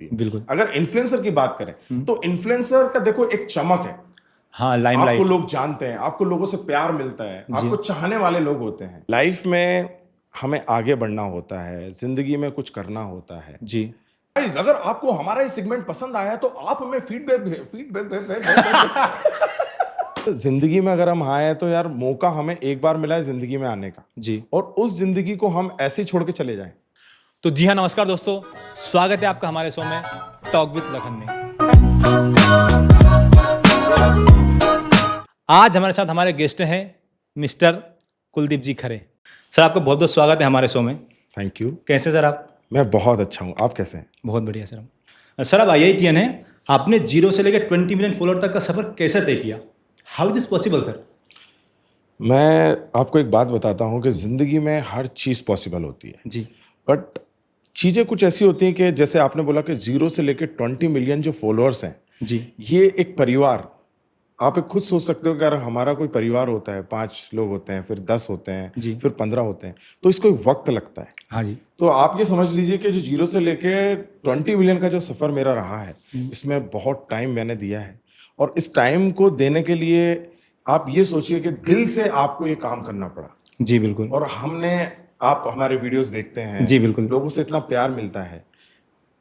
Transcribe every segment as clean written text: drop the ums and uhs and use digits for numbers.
है। बिल्कुल। अगर इन्फ्लुएंसर की बात करें तो इन्फ्लुएंसर का देखो एक चमक है, हाँ, आपको लाइमलाइट। लोग जानते हैं, आपको लोगों से प्यार मिलता है, आपको चाहने वाले लोग होते हैं। लाइफ में हमें आगे बढ़ना होता है, जिंदगी में कुछ करना होता है जी। गाइस। अगर आपको हमारा ये सेगमेंट पसंद आया तो आप हमें फीडबैक जिंदगी में अगर हम आए तो यार मौका हमें एक बार मिला है जिंदगी में आने का, जी। और उस जिंदगी को हम ऐसे ही छोड़ के चले जाएं। तो जी हाँ, नमस्कार दोस्तों, स्वागत है आपका हमारे शो में टॉक विद लखन में। आज हमारे साथ हमारे गेस्ट हैं मिस्टर कुलदीप जी खरे। सर, आपका बहुत बहुत स्वागत है हमारे शो में। Thank you. कैसे सर आप? मैं बहुत अच्छा हूँ, आप कैसे हैं? बहुत बढ़िया सर। सर, आप IITian हैं, आपने 0 से लेकर 20 मिलियन फॉलोअर तक का सफर कैसे तय किया? How is this possible sir? मैं आपको एक बात बताता हूँ कि ज़िंदगी में हर चीज़ पॉसिबल होती है, जी। बट चीज़ें कुछ ऐसी होती हैं कि जैसे आपने बोला कि 0 से लेकर 20 मिलियन जो फॉलोअर्स हैं, जी। ये एक परिवार, आप एक खुद सोच सकते हो कि अगर हमारा कोई परिवार होता है, 5 लोग होते हैं, फिर 10 होते हैं, जी। फिर 15 होते हैं, तो इसको एक वक्त लगता है। हाँ जी। तो आप ये समझ लीजिए कि जो 0 से लेके 20 मिलियन का जो सफ़र मेरा रहा है, इसमें बहुत टाइम मैंने दिया है, और इस टाइम को देने के लिए आप ये सोचिए कि दिल से आपको ये काम करना पड़ा। जी बिल्कुल। और आप हमारे वीडियोस देखते हैं, जी बिल्कुल। लोगों से इतना प्यार मिलता है,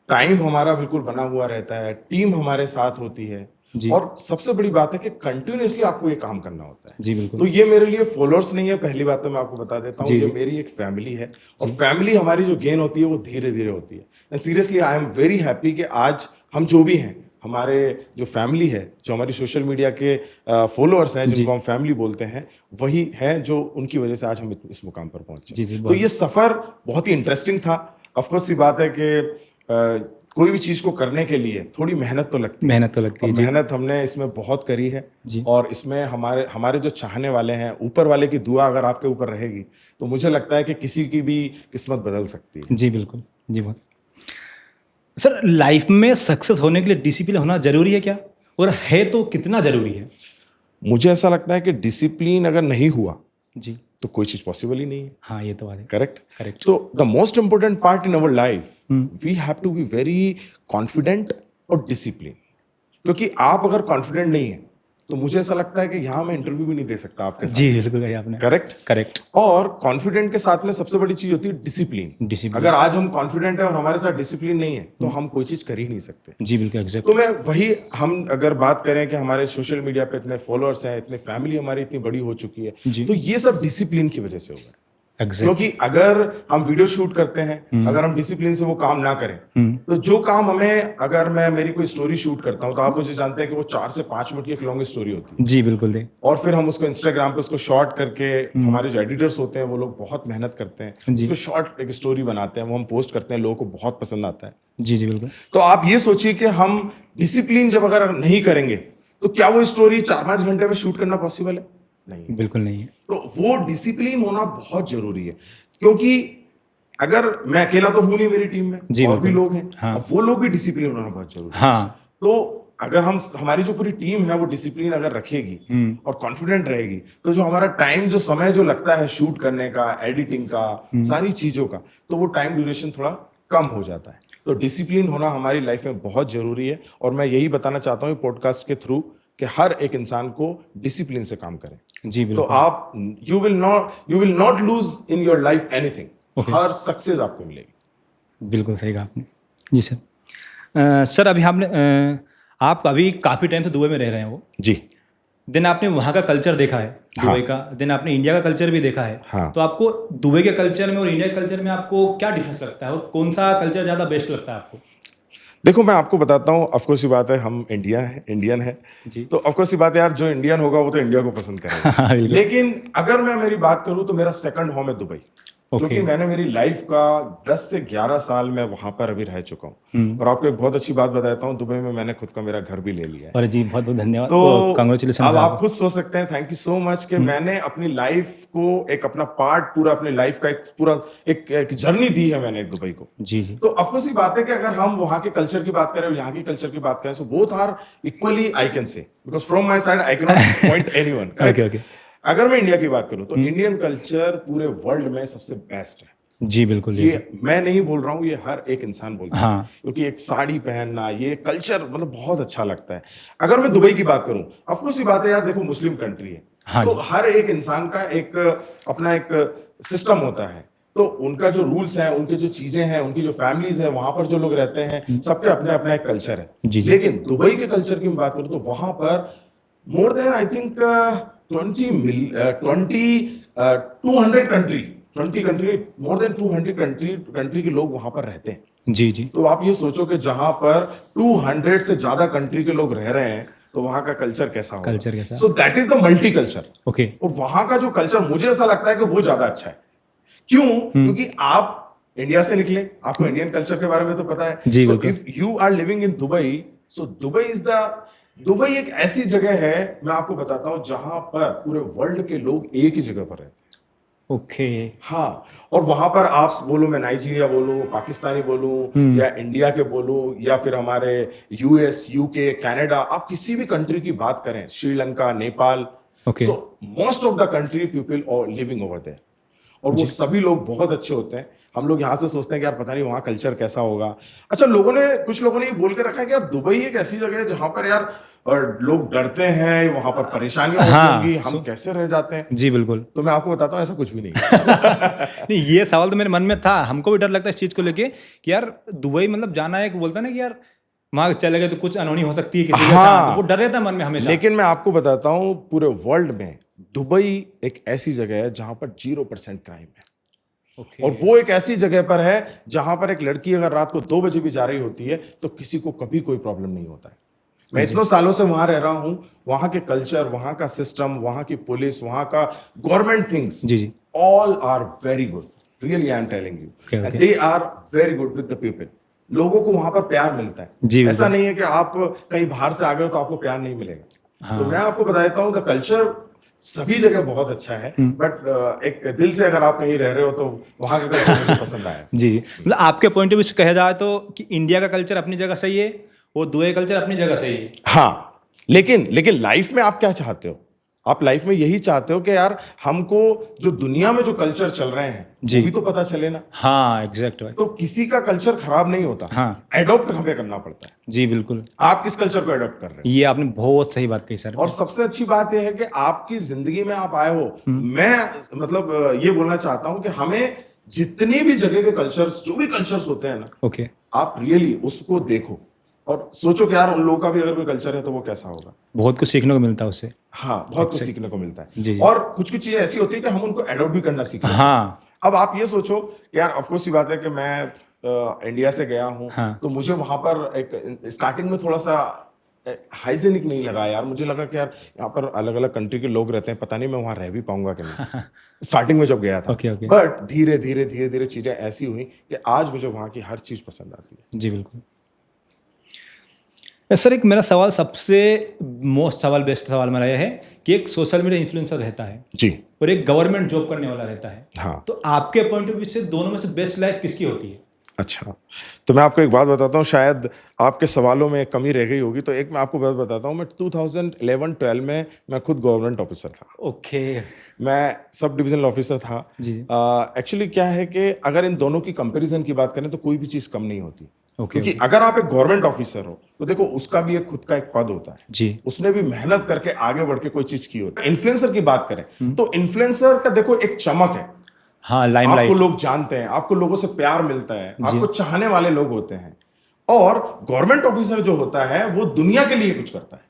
टाइम हमारा बिल्कुल बना हुआ रहता है, टीम हमारे साथ होती है, जी। और सबसे बड़ी बात है कि कंटिन्यूअसली आपको ये काम करना होता है। जी बिल्कुल। तो ये मेरे लिए फॉलोअर्स नहीं है, पहली बात तो मैं आपको बता देता हूँ, जी, ये जी। मेरी एक फैमिली है, और फैमिली हमारी जो गेन होती है वो धीरे धीरे होती है। And seriously I am very happy कि आज हम जो भी हैं, हमारे जो फैमिली है, जो हमारी सोशल मीडिया के फॉलोअर्स हैं, जिनको हम फैमिली बोलते हैं, वही हैं जो उनकी वजह से आज हम इस मुकाम पर पहुंचे। जी, जी, तो ये सफ़र बहुत ही इंटरेस्टिंग था। ऑफकोर्स सी बात है कि कोई भी चीज़ को करने के लिए थोड़ी मेहनत तो लगती है। मेहनत तो लगती है। और जी। मेहनत हमने इसमें बहुत करी है, जी। और इसमें हमारे जो चाहने वाले हैं, ऊपर वाले की दुआ अगर आपके ऊपर रहेगी तो मुझे लगता है कि किसी की भी किस्मत बदल सकती है। जी बिल्कुल। जी बहुत। सर, लाइफ में सक्सेस होने के लिए डिसिप्लिन होना जरूरी है क्या, और है तो कितना जरूरी है? मुझे ऐसा लगता है कि डिसिप्लिन अगर नहीं हुआ जी। तो कोई चीज़ पॉसिबल ही नहीं है। हाँ, ये तो बात है। करेक्ट। करेक्ट। तो the most important part in our life, we have to be very confident और डिसिप्लिन। क्योंकि आप अगर कॉन्फिडेंट नहीं है तो मुझे ऐसा लगता है कि यहाँ मैं इंटरव्यू भी नहीं दे सकता आपके साथ। जी बिल्कुल कही आपने। करेक्ट। करेक्ट। और कॉन्फिडेंट के साथ में सबसे बड़ी चीज होती है डिसिप्लिन। डिसिप्लिन। अगर आज हम कॉन्फिडेंट है और हमारे साथ डिसिप्लिन नहीं है तो हम कोई चीज कर ही नहीं सकते। जी बिल्कुल एग्जैक्ट। तो मैं वही, हम अगर बात करें कि हमारे सोशल मीडिया पे इतने फॉलोअर्स हैं, इतनी फैमिली हमारी इतनी बड़ी हो चुकी है, जी। तो ये सब डिसिप्लिन की वजह से हुआ है। एग्जैक्ट। क्योंकि अगर हम वीडियो शूट करते हैं, अगर हम डिसिप्लिन से वो काम ना करें, तो जो काम हमें, अगर मैं मेरी कोई स्टोरी शूट करता हूं तो आप मुझे जानते हैं कि वो 4 से 5 मिनट की एक लॉन्ग स्टोरी होती है। जी बिल्कुल दे। और फिर हम उसको इंस्टाग्राम पे उसको शॉर्ट करके, हमारे जो एडिटर्स होते हैं वो लोग बहुत मेहनत करते हैं, उसको शॉर्ट एक स्टोरी बनाते हैं, वो हम पोस्ट करते हैं, लोगों को बहुत पसंद आता है। जी जी बिल्कुल। तो आप ये सोचिए कि हम डिसिप्लिन जब अगर नहीं करेंगे तो क्या वो स्टोरी 4-5 घंटे में शूट करना पॉसिबल है? नहीं, बिल्कुल नहीं है। तो वो डिसिप्लिन होना बहुत जरूरी है। क्योंकि अगर मैं अकेला तो हूं नहीं, मेरी टीम में जी, और भी बिल्कुल। लोग हैं, हाँ। अब वो लोग भी डिसिप्लिन होना बहुत जरूरी है। हाँ। तो अगर हमारी जो पूरी टीम है वो डिसिप्लिन अगर रखेगी और कॉन्फिडेंट रहेगी, तो जो हमारा टाइम, जो समय जो लगता है शूट करने का, एडिटिंग का, सारी चीजों का, तो वो टाइम ड्यूरेशन थोड़ा कम हो जाता है। तो डिसिप्लिन होना हमारी लाइफ में बहुत जरूरी है, और मैं यही बताना चाहता हूँ पॉडकास्ट के थ्रू कि हर एक इंसान को डिसिप्लिन से काम करें। जी तो बिल्कुल। आप you will not lose in your life anything. Her success आपको मिलेगी। बिल्कुल सही कहा आपने। जी सर। सर, अभी आप अभी काफ़ी टाइम से दुबई में रह रहे हैं वो जी। देन आपने वहाँ का कल्चर देखा है, दुबई का, देन आपने इंडिया का कल्चर भी देखा है। हाँ। तो आपको दुबई के कल्चर में और इंडिया के कल्चर में आपको क्या डिफरेंस लगता है, और कौन सा कल्चर ज़्यादा बेस्ट लगता है आपको? देखो, मैं आपको बताता हूँ, ऑफकोर्स ये बात है, हम इंडियन है, जी। तो ऑफकोर्स ये बात है यार, जो इंडियन होगा वो तो इंडिया को पसंद करेगा। लेकिन अगर मैं मेरी बात करूँ तो मेरा सेकंड होम है दुबई। क्योंकि मैंने मेरी लाइफ का 10 से 11 साल मैं वहां पर अभी रह चुका हूँ। और आपको एक बहुत अच्छी बात बताता हूँ, दुबई में मैंने खुद का मेरा घर भी ले लिया है। और जी बहुत बहुत धन्यवाद। तो कांग्रेचुलेशन। अब आप खुद सोच सकते हैं, थैंक यू सो मच, कि मैंने अपनी लाइफ को एक अपना पार्ट, पूरा अपनी लाइफ का एक पूरा एक जर्नी दी है मैंने दुबई को। जी जी। तो ऑफकोर्स ये बात है कि अगर हम वहां के कल्चर की बात करें और यहाँ की कल्चर की बात करें, so both are equally, I can say, because from my side I can not point anyone. Okay okay. अगर मैं इंडिया की बात करूं तो इंडियन कल्चर पूरे वर्ल्ड में सबसे बेस्ट है। जी बिल्कुल। ये मैं नहीं बोल रहा हूँ, ये हर एक इंसान बोलता है। हाँ। क्योंकि एक साड़ी पहनना, ये कल्चर मतलब बहुत अच्छा लगता है। अगर मैं दुबई की बात करूं, ऑफ कोर्स ये बात है यार, देखो मुस्लिम कंट्री है, हाँ तो जी। हर एक इंसान का एक अपना एक सिस्टम होता है। तो उनका जो रूल्स है, उनके जो चीजें हैं, उनकी जो फैमिलीज है, वहां पर जो लोग रहते हैं, सबके अपने अपना एक कल्चर है। जी जी। लेकिन दुबई के कल्चर की मैं बात करूं तो वहां पर more than I think 200 country, 20 country, more than 200 country के लोग वहां पर रहते हैं। जी जी। तो आप ये सोचो कि जहां पर 200 से ज्यादा कंट्री के लोग रह रहे हैं, तो वहां का कल्चर कैसा होगा? कल्चर कैसा? So that is the multi culture. Okay. और वहां का जो कल्चर, मुझे ऐसा लगता है कि वो ज्यादा अच्छा है। क्यों? क्योंकि आप इंडिया से निकले, आपको इंडियन कल्चर के बारे में तो पता है। जी सो बिल्कुल। If you are living in Dubai, so Dubai एक ऐसी जगह है, मैं आपको बताता हूं, जहां पर पूरे वर्ल्ड के लोग एक ही जगह पर रहते हैं। ओके। हाँ, और वहां पर आप बोलो, मैं नाइजीरिया बोलूं, पाकिस्तानी बोलूं, या इंडिया के बोलूं, या फिर हमारे यूएस, यूके, कनाडा, आप किसी भी कंट्री की बात करें, Sri Lanka, Nepal, okay. So most of the country people are living over there. और वो सभी लोग बहुत अच्छे होते हैं। हम लोग यहाँ से सोचते हैं कि यार पता नहीं वहाँ कल्चर कैसा होगा। अच्छा, कुछ लोगों ने ये बोल के रखा है कि यार दुबई एक ऐसी जगह है जहां पर यार और लोग डरते हैं, वहां पर परेशानियां होती हाँ, होंगी, हम कैसे रह जाते हैं। जी बिल्कुल। तो मैं आपको बताता हूँ, ऐसा कुछ भी नहीं है। नहीं, ये सवाल तो मेरे मन में था, हमको भी डर लगता है इस चीज़ को लेके कि यार दुबई मतलब जाना है, कि बोलता है ना कि यार वहाँ चले गए तो कुछ अनहोनी हो सकती है किसी के साथ, वो डर रहता है मन में हमेशा। लेकिन मैं आपको बताता हूँ, पूरे वर्ल्ड में दुबई एक ऐसी जगह है जहां पर 0% क्राइम है। ओके। और वो एक ऐसी जगह पर है जहां पर एक लड़की अगर रात को 2 बजे भी जा रही होती है तो किसी को कभी कोई प्रॉब्लम नहीं होता है। मैं इतने सालों से वहां रह रहा हूं, वहां के कल्चर, वहां का सिस्टम, वहां की पुलिस, वहां का गवर्नमेंट थिंग्स, जी जी। All are very good. Really I am telling you, Okay, okay. They are very good with the people. लोगों को वहां पर प्यार मिलता है। जी, बिल्कुल। ऐसा नहीं है कि आप कहीं बाहर से आ गए हो तो आपको प्यार नहीं मिलेगा। हाँ। तो मैं आपको बता देता हूँ, द कल्चर सभी जगह बहुत अच्छा है, बट एक दिल से अगर आप कहीं रह रहे हो तो वहां का कल्चर मुझे पसंद आया। जी जी। मतलब आपके पॉइंट ऑफ व्यू से कहा जाए तो कि इंडिया का कल्चर अपनी जगह सही है और दुबई कल्चर अपनी जगह सही है। हाँ, लेकिन लाइफ में आप क्या चाहते हो? आप लाइफ में यही चाहते हो कि यार हमको जो दुनिया में जो कल्चर चल रहे हैं जी। वो भी तो पता चले ना। हाँ एग्जैक्ट भाई। तो किसी का कल्चर खराब नहीं होता, हाँ। एडॉप्ट हमें करना पड़ता है। जी बिल्कुल। आप किस कल्चर को एडॉप्ट कर रहे हो? ये आपने बहुत सही बात कही सर। और सबसे अच्छी बात यह है कि आपकी जिंदगी में आप आए हो। मैं मतलब ये बोलना चाहता हूं कि हमें जितनी भी जगह के कल्चर्स, जो भी कल्चर्स होते हैं ना, ओके। आप रियली उसको देखो और सोचो कि यार उन लोगों का भी अगर कोई कल्चर है तो वो कैसा होगा। बहुत कुछ सीखने को मिलता है उससे। हाँ, बहुत कुछ सीखने को मिलता है। जी, जी। और कुछ कुछ चीजें ऐसी होती है कि हम उनको एडॉप्ट भी करना सीखते हैं। हाँ। अब आप ये सोचो कि यार ऑफ कोर्स ये बात है कि मैं इंडिया से गया हूँ, हाँ। तो मुझे वहां पर एक स्टार्टिंग में थोड़ा सा हाइजीनिक नहीं लगा यार। मुझे लगा कि यार यहाँ पर अलग अलग कंट्री के लोग रहते हैं, पता नहीं मैं वहां रह भी पाऊंगा कि नहीं। स्टार्टिंग में जब गया था। Okay, okay. बट धीरे धीरे चीजें ऐसी हुई कि आज मुझे वहां की हर चीज पसंद आती है। जी बिल्कुल। सर एक मेरा सवाल, सबसे मोस्ट सवाल, बेस्ट सवाल मेरा यह है कि एक सोशल मीडिया इन्फ्लुएंसर रहता है जी। और एक गवर्नमेंट जॉब करने वाला रहता है। हाँ। तो आपके पॉइंट ऑफ व्यू से दोनों में से बेस्ट लाइफ किसकी होती है? अच्छा, तो मैं आपको एक बात बताता हूँ, शायद आपके सवालों में कमी रह गई होगी। तो एक मैं आपको बात बताता हूँ, मैं 2011-12 में मैं खुद गवर्नमेंट ऑफिसर था। ओके। मैं सब डिविजनल ऑफिसर था। जी। एक्चुअली क्या है कि अगर इन दोनों की कंपैरिजन की बात करें तो कोई भी चीज कम नहीं होती। ओके। क्योंकि अगर आप एक गवर्नमेंट ऑफिसर हो तो देखो उसका भी एक खुद का एक पद होता है। जी। उसने भी मेहनत करके आगे बढ़ के कोई चीज की होती है। इन्फ्लुएंसर की बात करें तो इन्फ्लुएंसर का देखो एक चमक है। हाँ, आपको लाइमलाइट। लोग जानते हैं, आपको लोगों से प्यार मिलता है, आपको चाहने वाले लोग होते हैं। और गवर्नमेंट ऑफिसर जो होता है वो दुनिया के लिए कुछ करता है।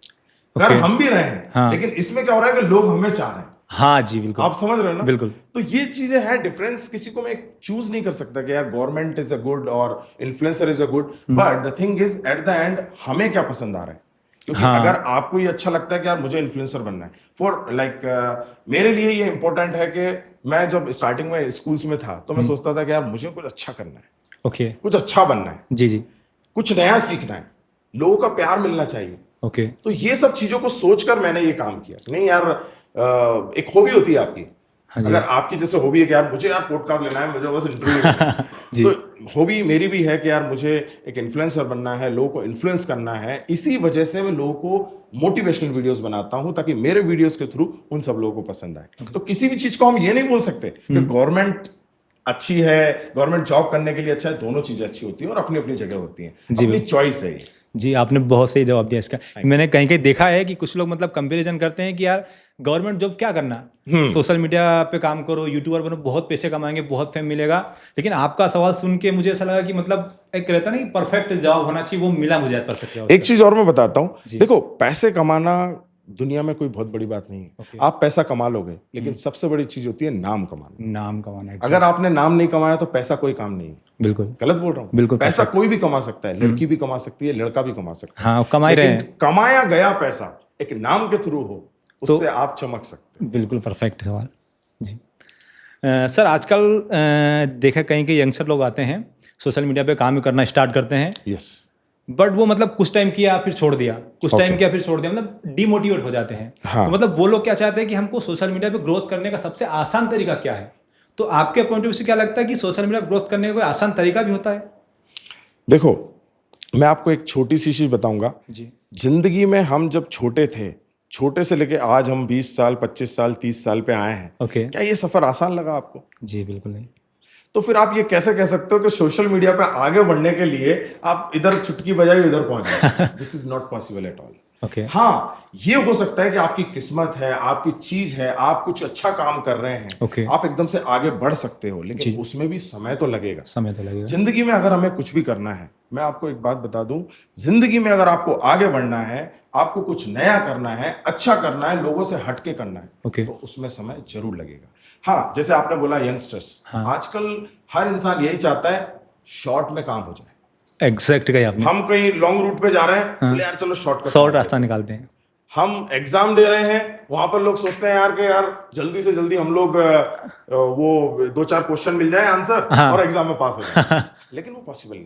कर हम भी रहे हैं, हाँ। लेकिन इसमें क्या हो रहा है कि लोग हमें चाह रहे हैं। हाँ जी बिल्कुल। आप समझ रहे हो ना? बिल्कुल। तो ये चीजें हैं डिफरेंस। किसी को मैं चूज नहीं कर सकता कि यार गवर्नमेंट इज अ गुड और influencer is a good, but the thing is at the end हमें क्या पसंद आ रहा है। क्योंकि अगर आपको ये अच्छा लगता है कि यार मुझे इन्फ्लुएंसर बनना है, फॉर लाइक मेरे लिए ये इंपॉर्टेंट है कि मैं जब स्टार्टिंग में स्कूल्स में था तो मैं सोचता था कि यार मुझे कुछ अच्छा करना है, ओके। कुछ अच्छा बनना है, जी जी। कुछ नया सीखना है, लोगों का प्यार मिलना चाहिए। ओके। तो ये सब चीजों को सोचकर मैंने ये काम किया। नहीं यार, एक हॉबी होती है आपकी। हाँ जी। अगर आपकी जैसे हॉबी है कि यार मुझे यार पॉडकास्ट लेना है, मुझे बस इंटरव्यू जी। तो हॉबी मेरी भी है कि यार मुझे एक इन्फ्लुएंसर बनना है, लोगों को इन्फ्लुएंस करना है। इसी वजह से मैं लोगों को मोटिवेशनल वीडियोस बनाता हूं ताकि मेरे वीडियोस के थ्रू उन सब लोगों को पसंद आए। तो किसी भी चीज को हम ये नहीं बोल सकते कि गवर्नमेंट अच्छी है, गवर्नमेंट जॉब करने के लिए अच्छा है, दोनों चीजें अच्छी होती हैं और अपनी अपनी जगह होती हैं, अपनी चॉइस है ये। जी, आपने बहुत सही जवाब दिया इसका। मैंने कहीं कहीं देखा है कि कुछ लोग मतलब कंपैरिजन करते हैं कि यार गवर्नमेंट जॉब क्या करना, सोशल मीडिया पे काम करो, यूट्यूबर बनो, बहुत पैसे कमाएंगे, बहुत फेम मिलेगा। लेकिन आपका सवाल सुन के मुझे ऐसा लगा कि मतलब एक रहता ना कि परफेक्ट जवाब होना चाहिए, वो मिला मुझे परफेक्ट जवाब। एक चीज और मैं बताता हूँ, देखो पैसे कमाना दुनिया में कोई बहुत बड़ी बात नहीं है। आप पैसा कमा लोगे, लेकिन सबसे बड़ी चीज होती है नाम कमाना। नाम कमाना है। अगर आपने नाम नहीं कमाया तो पैसा कोई काम नहीं है। बिल्कुल गलत बोल रहा हूँ? बिल्कुल, पैसा कोई भी कमा सकता है, लड़की भी कमा सकती है, लड़का भी कमा सकता है। हाँ, कमा ही रहे हैं। कमाया गया पैसा एक नाम के थ्रू हो, उससे आप चमक सकते हैं। बिल्कुल परफेक्ट सवाल जी। सर आजकल देखा कहीं के यंगस्टर लोग आते हैं, सोशल मीडिया पे काम करना स्टार्ट करते हैं, यस, बट वो मतलब कुछ टाइम किया फिर छोड़ दिया, कुछ टाइम किया फिर छोड़ दिया, मतलब डिमोटिवेट हो जाते हैं। हाँ। तो मतलब वो लोग क्या चाहते हैं कि हमको सोशल मीडिया पे ग्रोथ करने का सबसे आसान तरीका क्या है? तो आपके पॉइंट ऑफ व्यू से क्या लगता है कि सोशल मीडिया पर ग्रोथ करने का कोई आसान तरीका भी होता है? देखो मैं आपको एक छोटी सी चीज बताऊंगा जी। जिंदगी में हम जब छोटे थे, छोटे से लेके आज हम 20 साल 25 साल 30 साल पे आए हैं, ओके। क्या ये सफर आसान लगा आपको? जी बिल्कुल नहीं। तो फिर आप ये कैसे कह सकते हो कि सोशल मीडिया पे आगे बढ़ने के लिए आप इधर चुटकी बजाई इधर पहुंच गए? This is not possible at all. Okay. हाँ, ये हो सकता है कि आपकी किस्मत है, आपकी चीज है, आप कुछ अच्छा काम कर रहे हैं, ओके। आप एकदम से आगे बढ़ सकते हो, लेकिन उसमें भी समय तो लगेगा। समय तो लगेगा। जिंदगी में अगर हमें कुछ भी करना है, मैं आपको एक बात बता दूं, जिंदगी में अगर आपको आगे बढ़ना है, आपको कुछ नया करना है, अच्छा करना है, लोगों से हटके करना है, ओके। तो उसमें समय जरूर लगेगा। हाँ, जैसे आपने बोला यंगस्टर्स, आजकल हर इंसान यही चाहता है शॉर्ट में काम हो जाए। एग्जैक्ट कही आपने। हम कहीं लॉन्ग रूट पे जा रहे हैं, बोले यार चलो शॉर्ट रास्ता निकालते हैं। हम एग्जाम दे रहे हैं, वहां पर लोग सोचते हैं यार कि यार जल्दी से जल्दी हम लोग वो 2-4 क्वेश्चन मिल जाए आंसर और एग्जाम में पास हो जाए। लेकिन वो पॉसिबल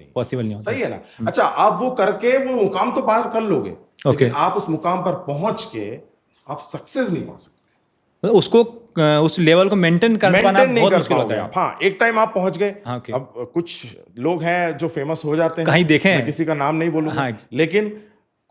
नहीं होता। सही है ना? अच्छा, आप वो करके वो मुकाम तो पार कर लोगे, लेकिन आप उस मुकाम पर पहुंच के आप सक्सेस नहीं पा सकते। उसको उस लेवल को मेंटेन कर पाना बहुत मुश्किल होता है। हाँ, एक टाइम आप पहुंच गए। हाँ, okay। अब कुछ लोग हैं जो फेमस हो जाते हैं, कहीं देखे हैं, मैं किसी का नाम नहीं बोलूंगा। हाँ। लेकिन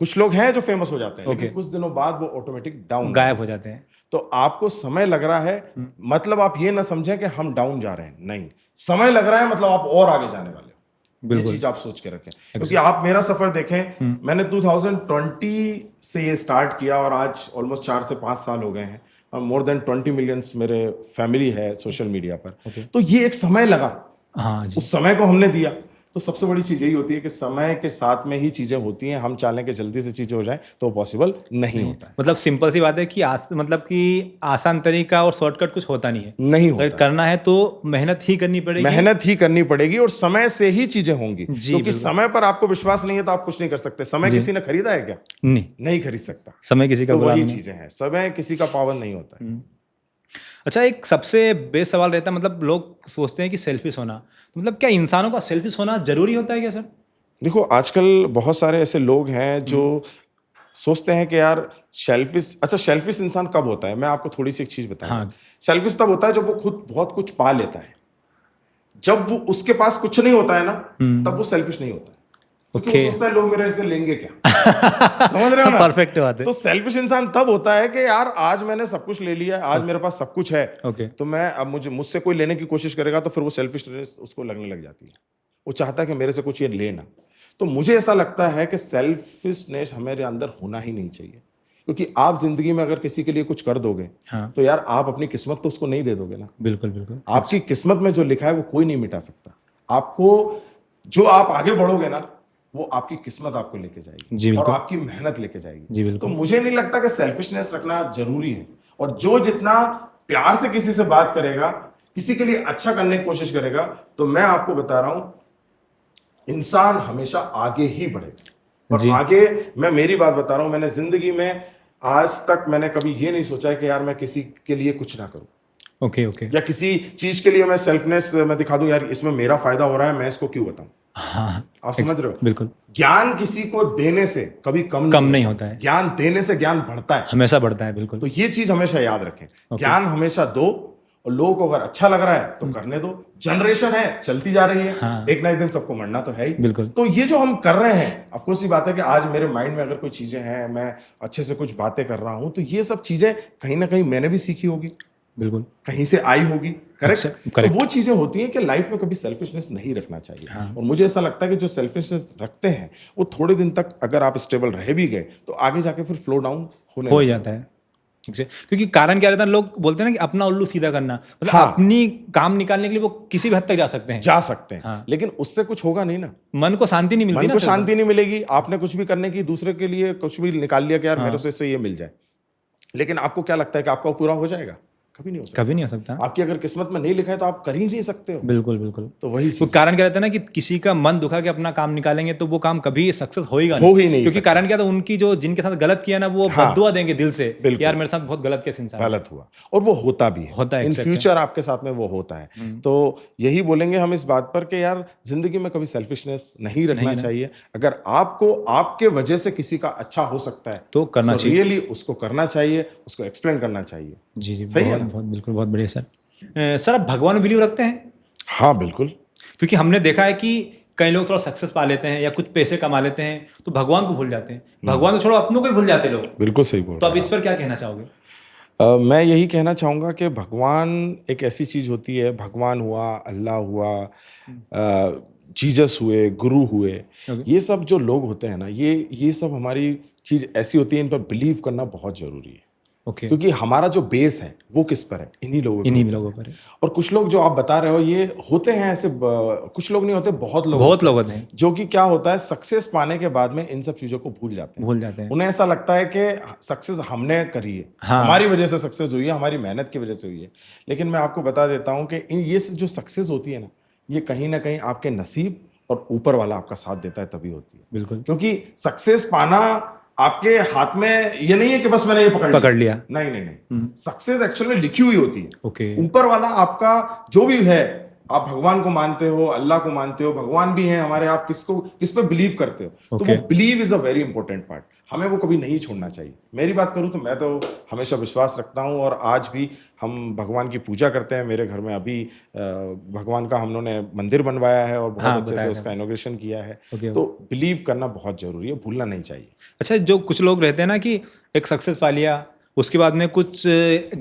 कुछ लोग हैं जो फेमस हो जाते हैं, okay। लेकिन कुछ दिनों बाद वो ऑटोमेटिक डाउन गायब हो जाते हैं। तो आपको समय लग रहा है, मतलब आप ये ना समझें कि हम डाउन जा रहे हैं, नहीं, समय लग रहा है मतलब आप और आगे जाने वाले हो। ये चीज आप सोच के रखें, क्योंकि आप मेरा सफर देखें, मैंने 2020 से ये स्टार्ट किया और आज ऑलमोस्ट 4 से 5 साल हो गए हैं, मोर देन 20 मिलियंस मेरे फैमिली है सोशल मीडिया पर। तो ये एक समय लगा, हाँ जी। उस समय को हमने दिया। तो सबसे बड़ी चीज यही होती है कि समय के साथ में ही चीजें होती हैं। हम चाहें कि जल्दी से चीजें हो जाएं तो पॉसिबल नहीं होता है। मतलब सिंपल सी बात है कि मतलब कि आसान तरीका और शॉर्टकट कुछ होता नहीं है। नहीं होता। अगर करना है तो मेहनत ही करनी पड़ेगी। मेहनत ही करनी पड़ेगी और समय से ही चीजें होंगी, क्योंकि समय पर आपको विश्वास नहीं है तो आप कुछ नहीं कर सकते। समय किसी ने खरीदा है क्या? नहीं खरीद सकता। समय किसी का वही चीजें हैं, समय किसी का पावन नहीं होता है। अच्छा, एक सबसे बेस्ट सवाल रहता है, मतलब लोग सोचते हैं कि सेल्फिश होना, तो मतलब क्या इंसानों का सेल्फिश होना जरूरी होता है क्या सर? देखो आजकल बहुत सारे ऐसे लोग हैं जो सोचते हैं कि यार सेल्फिश, अच्छा सेल्फिश इंसान कब होता है? मैं आपको थोड़ी सी एक चीज बताऊंगा। सेल्फिश तब होता है जब वो खुद बहुत कुछ पा लेता है। जब वो उसके पास कुछ नहीं होता है ना, तब वो सेल्फिश नहीं होता है, क्योंकि वो सोचता है लोग मेरे से लेंगे क्या। समझ रहे हो ना? परफेक्ट बात है। तो सेल्फिश इंसान तब होता है कि यार आज मैंने सब कुछ ले लिया, आज मेरे पास सब कुछ है, तो मैं अब मुझसे कोई लेने की कोशिश करेगा तो फिर वो सेल्फिशनेस उसको लगने लग जाती है। वो चाहता है कि मेरे से कुछ ये लेना। तो मुझे ऐसा लगता है कि सेल्फिशनेस हमारे अंदर होना ही नहीं चाहिए, क्योंकि आप जिंदगी में अगर किसी के लिए कुछ कर दोगे, तो यार आप अपनी किस्मत तो उसको नहीं दे दोगे ना। बिल्कुल बिल्कुल। आपकी किस्मत में जो लिखा है वो कोई नहीं मिटा सकता। आपको जो आप आगे बढ़ोगे ना, वो आपकी किस्मत आपको लेके जाएगी और आपकी मेहनत लेके जाएगी। तो मुझे नहीं लगता कि सेल्फिशनेस रखना जरूरी है। और जो जितना प्यार से किसी से बात करेगा, किसी के लिए अच्छा करने की कोशिश करेगा, तो मैं आपको बता रहा हूं इंसान हमेशा आगे ही बढ़ेगा। और आगे, मैं मेरी बात बता रहा हूं, मैंने जिंदगी में आज तक मैंने कभी ये नहीं सोचा है कि यार मैं किसी के लिए कुछ ना करूं। ओके। या किसी चीज के लिए मैं सेल्फनेस मैं दिखा दूं, यार इसमें मेरा फायदा हो रहा है, मैं इसको क्यों बताऊं। हाँ, आप समझ रहे हो? बिल्कुल। ज्ञान किसी को देने से कभी कम नहीं होता है। ज्ञान देने से ज्ञान बढ़ता है, हमेशा बढ़ता है। बिल्कुल। तो ये चीज हमेशा याद रखें। ज्ञान हमेशा दो, और लोगों को अगर अच्छा लग रहा है तो करने दो। जनरेशन है, चलती जा रही है, एक ना एक दिन सबको मरना तो है ही। बिल्कुल। तो ये जो हम कर रहे हैं, ऑफ कोर्स ये बात है कि आज मेरे माइंड में अगर कोई चीजें हैं, मैं अच्छे से कुछ बातें कर रहा हूं, तो ये सब चीजें कहीं ना कहीं मैंने भी सीखी होगी। बिल्कुल कहीं से आई होगी, करेक्ट? तो correct. वो चीजें होती हैं कि लाइफ में कभी सेल्फिशनेस नहीं रखना चाहिए। और मुझे ऐसा लगता है कि जो सेल्फिशनेस रखते हैं वो थोड़े दिन तक अगर आप स्टेबल रह भी गए तो आगे जाके फिर फ्लो डाउन हो ही जाता है। क्योंकि कारण क्या रहता है, लोग बोलते हैं ना कि अपना उल्लू सीधा करना, मतलब हाँ। अपनी काम निकालने के लिए वो किसी भी हद तक जा सकते हैं। हाँ। लेकिन उससे कुछ होगा नहीं ना, मन को शांति नहीं मिलती मन ना, को शांति नहीं मिलेगी। आपने कुछ भी करने की, दूसरे के लिए कुछ भी निकाल लिया कि यार मेरे से इससे ये मिल जाए, लेकिन आपको क्या लगता है कि आपका वो पूरा हो जाएगा? कभी नहीं हो सकता। कभी नहीं हो सकता। आपकी अगर किस्मत में नहीं लिखा है तो आप कर ही नहीं सकते हो। बिल्कुल बिल्कुल। तो वही वो कारण क्या रहता है ना कि किसी का मन दुखा के अपना काम निकालेंगे तो वो काम कभी सक्सेस हो ही नहीं, क्योंकि कारण क्या था, उनकी जो जिनके साथ गलत किया ना वो बद्दुआ देंगे दिल से, यार मेरे साथ बहुत गलत किया इंसान, गलत हुआ। और वो होता भी है, इन फ्यूचर आपके साथ में वो होता है। तो यही बोलेंगे हम इस बात पर कि यार जिंदगी में कभी सेल्फिशनेस नहीं रखना चाहिए। अगर आपको आपके वजह से किसी का अच्छा हो सकता है तो करना चाहिए, रियली उसको करना चाहिए, उसको एक्सप्लेन करना चाहिए। जी जी, सही है ना? बहुत बिल्कुल, बहुत बढ़िया सर। सर आप भगवान में बिलीव रखते हैं? हाँ बिल्कुल। क्योंकि हमने देखा है कि कई लोग थोड़ा सक्सेस पा लेते हैं या कुछ पैसे कमा लेते हैं तो भगवान को भूल जाते हैं, भगवान को छोड़ो अपनों को ही भूल जाते लोग। बिल्कुल सही बोल तो अब इस पर क्या कहना चाहोगे? मैं यही कहना चाहूँगा कि भगवान एक ऐसी चीज़ होती है, भगवान हुआ, अल्लाह हुआ, जीसस हुए, गुरु हुए, ये सब जो लोग होते हैं ना, ये सब हमारी चीज़ ऐसी होती है, इन पर बिलीव करना बहुत ज़रूरी है। क्योंकि हमारा जो बेस है वो किस पर है? इन्हीं लोगों पर है। और कुछ लोग जो आप बता रहे हो ये होते हैं ऐसे, कुछ लोग नहीं होते, बहुत लोग होते हैं जो कि क्या होता है, सक्सेस पाने के बाद में इन सब चीज़ों को भूल जाते हैं। उन्हें ऐसा लगता है कि सक्सेस हमने करी है, हमारी वजह से सक्सेस हुई है, हमारी मेहनत की वजह से हुई है। लेकिन मैं आपको बता देता हूँ कि ये जो सक्सेस होती है ना, ये कहीं ना कहीं आपके नसीब और ऊपर वाला आपका साथ देता है तभी होती है। बिल्कुल। क्योंकि सक्सेस पाना आपके हाथ में ये नहीं है कि बस मैंने ये पकड़ लिया। नहीं। सक्सेस एक्चुअल में लिखी हुई होती है। ऊपर वाला आपका जो भी है, आप भगवान को मानते हो, अल्लाह को मानते हो, भगवान भी हैं हमारे, आप किस पे बिलीव करते हो, तो वो believe is a very important part. हमें वो कभी नहीं छोड़ना चाहिए। मेरी बात करूं तो मैं तो हमेशा विश्वास रखता हूं, और आज भी हम भगवान की पूजा करते हैं। मेरे घर में अभी भगवान का हम लोगों ने मंदिर बनवाया है और बहुत अच्छे से उसका इनॉग्रेशन किया है। तो बिलीव करना बहुत जरूरी है, भूलना नहीं चाहिए। अच्छा, जो कुछ लोग रहते हैं ना कि एक सक्सेस पा लिया, उसके बाद में कुछ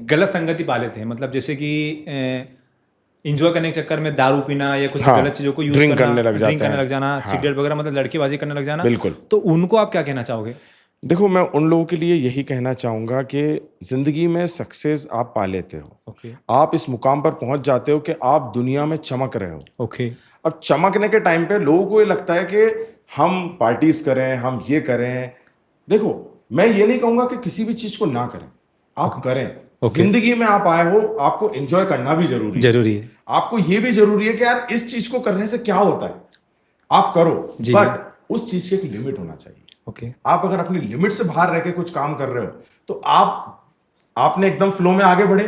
गलत संगति पा लेते हैं, मतलब जैसे कि इंजॉय करने के चक्कर में दारू पीना या कुछ गलत चीजों को यूज करना, ड्रिंक करने लग जाना, सिगरेट वगैरह, मतलब लड़केबाजी करने लग जाना। बिल्कुल। तो उनको आप क्या कहना चाहोगे? देखो, मैं उन लोगों के लिए यही कहना चाहूंगा कि जिंदगी में सक्सेस आप पा लेते हो, आप इस मुकाम पर पहुंच जाते हो कि आप दुनिया में चमक रहे हो। अब चमकने के टाइम पे लोगों को ये लगता है कि हम पार्टीज करें, हम ये करें। देखो, मैं ये नहीं कहूंगा कि किसी भी चीज को ना करें, आप करें। जिंदगी में आप आए हो, आपको एंजॉय करना भी जरूरी है। आपको ये भी जरूरी है कि यार इस चीज को करने से क्या होता है, आप करो, बट उस चीज की एक लिमिट होना चाहिए। आप अगर अपनी लिमिट से बाहर रह के कुछ काम कर रहे हो तो आपने एकदम फ्लो में आगे बढ़े,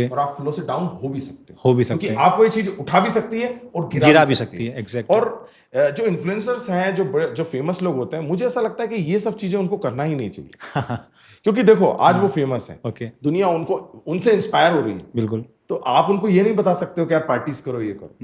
और आप फ्लो से डाउन हो भी सकते हो, क्योंकि आपको ये चीज उठा भी सकती है और गिरा भी सकती है। एग्जैक्टली। और जो इन्फ्लुएंसर्स हैं, जो फेमस लोग होते हैं, मुझे ऐसा लगता है कि ये सब चीजें उनको करना ही नहीं चाहिए। क्योंकि देखो, आज वो फेमस है, दुनिया उनसे इंस्पायर हो रही है। बिल्कुल। तो आप उनको ये नहीं बता सकते हो कि यार पार्टीज करो, ये करो,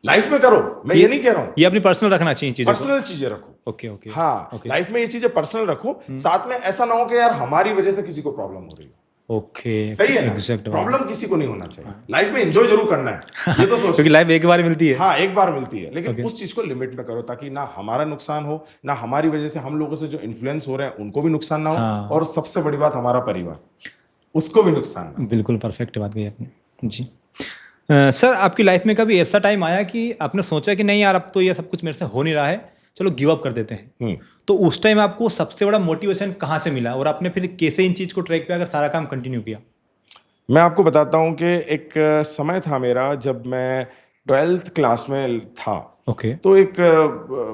लाइफ में करो। मैं ये नहीं कह रहा हूँ, ये अपनी पर्सनल रखना चाहिए, पर्सनल चीजें रखो। हाँ, लाइफ में ये चीजें पर्सनल रखो। साथ में ऐसा ना हो कि यार हमारी वजह से किसी को प्रॉब्लम हो रही है। सही है ना? प्रॉब्लम किसी को नहीं होना चाहिए। लाइफ में एंजॉय जरूर करना है, ये तो सोचो, क्योंकि लाइफ एक बार मिलती है। हाँ, एक बार मिलती है, लेकिन उस चीज को लिमिट में करो, ताकि ना हमारा नुकसान हो, ना हमारी वजह से हम लोगों से जो इन्फ्लुएंस हो रहे हैं उनको भी नुकसान ना हो, और सबसे बड़ी बात हमारा परिवार, उसको भी नुकसान ना हो। बिल्कुल परफेक्ट बात कही आपने जी। सर, आपकी लाइफ में कभी ऐसा टाइम आया कि आपने सोचा कि नहीं यार, अब तो ये सब कुछ मेरे से हो नहीं रहा है, चलो गिव अप कर देते हैं? तो उस टाइम आपको सबसे बड़ा मोटिवेशन कहाँ से मिला, और आपने फिर कैसे इन चीज को ट्रैक पे अगर सारा काम कंटिन्यू किया? मैं आपको बताता हूँ कि एक समय था मेरा, जब मैं 12th क्लास में था। तो एक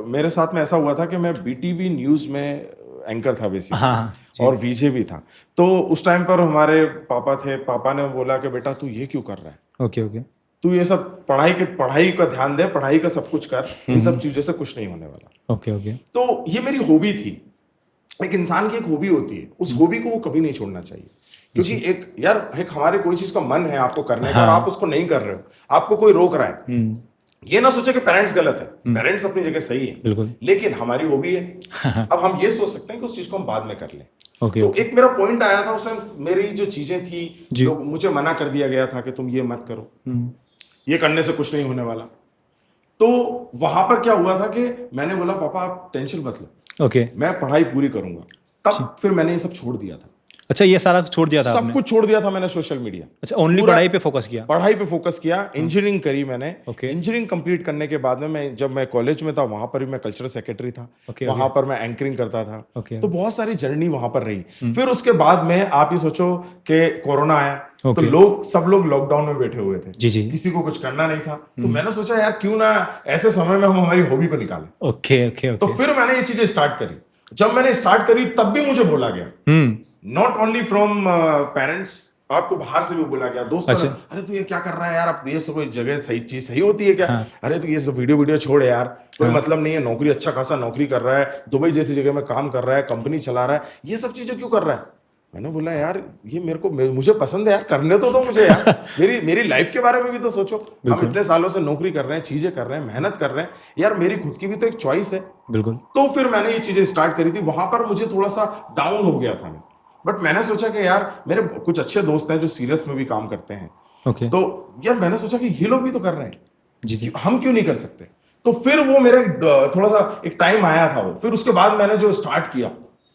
मेरे साथ में ऐसा हुआ था कि मैं BTV न्यूज़ में एंकर था बेसिकली, और VJ भी था। तो उस टाइम पर हमारे पापा थे, पापा ने बोला कि बेटा तू ये क्यों कर रहा है, तू ये सब पढ़ाई का ध्यान दे, पढ़ाई का सब कुछ कर, इन सब चीजों से कुछ नहीं होने वाला। तो ये मेरी हॉबी थी। एक इंसान की एक हॉबी होती है, उस हॉबी को वो कभी नहीं छोड़ना चाहिए। क्योंकि एक हमारे कोई चीज का मन है आपको करने का, और आप उसको नहीं कर रहे हो, आपको कोई रोक रहा है, ये ना सोचे कि पेरेंट्स गलत है। पेरेंट्स अपनी जगह सही है, लेकिन हमारी हॉबी है। अब हम ये सोच सकते हैं कि उस चीज को हम बाद में कर लें, Okay, तो एक मेरा पॉइंट आया था उस टाइम, मेरी जो चीजें थी, जी। लोग मुझे मना कर दिया गया था कि तुम ये मत करो, ये करने से कुछ नहीं होने वाला। तो वहां पर क्या हुआ था कि मैंने बोला पापा आप टेंशन मत लो, ओके। मैं पढ़ाई पूरी करूंगा। तब फिर मैंने ये सब छोड़ दिया था, अच्छा, ये सारा छोड़ दिया था सब आपने? कुछ छोड़ दिया था मैंने, सोशल मीडिया। अच्छा, ओनली पूरा पढ़ाई पे फोकस किया? पढ़ाई पे फोकस किया, इंजीनियरिंग करी मैंने। Okay. इंजीनियरिंग कंप्लीट करने के बाद में जब मैं कॉलेज में था, वहां पर भी मैं कल्चरल सेक्रेटरी था। Okay, वहां पर मैं एंकरिंग करता था। Okay. तो बहुत सारी जर्नी वहां पर रही। फिर उसके बाद में आप ही सोचो कि कोरोना आया, तो Okay. सब लोग लॉकडाउन में बैठे हुए थे, जी, जी। किसी को कुछ करना नहीं था। तो मैंने सोचा यार क्यों ना ऐसे समय में हम हमारी हॉबी को निकालें। ओके, ओके, तो ओके। फिर मैंने ये चीजें स्टार्ट करी। जब मैंने स्टार्ट करी तब भी मुझे बोला गया, नॉट ओनली फ्रॉम पेरेंट्स, आपको बाहर से भी बोला गया, दोस्तों ने, अरे तू ये क्या कर रहा है यार, अब ये सब कोई जगह सही चीज सही होती है क्या? अरे तू ये सब वीडियो छोड़ यार, कोई मतलब नहीं है, नौकरी अच्छा खासा नौकरी कर रहा है, दुबई जैसी जगह में काम कर रहा है, कंपनी चला रहा है, ये सब चीजें क्यों कर रहा है? मैंने बोला यार ये मुझे पसंद है यार, करने तो दो मुझे यार, मेरी लाइफ के बारे में भी तो सोचो। हम इतने सालों से नौकरी कर रहे हैं, चीजें कर रहे हैं, मेहनत कर रहे हैं यार, मेरी खुद की भी तो एक चॉइस है। बिल्कुल। तो फिर मैंने ये चीजें स्टार्ट करी थी। वहां पर मुझे थोड़ा सा डाउन हो गया था मैं, बट मैंने सोचा कि यार मेरे कुछ अच्छे दोस्त हैं जो सीरियस में भी काम करते हैं। ओके। तो यार मैंने सोचा कि ये लोग भी तो कर रहे हैं, जी, जी। हम क्यों नहीं कर सकते? तो फिर वो मेरे थोड़ा सा एक टाइम आया था वो, फिर उसके बाद मैंने जो स्टार्ट किया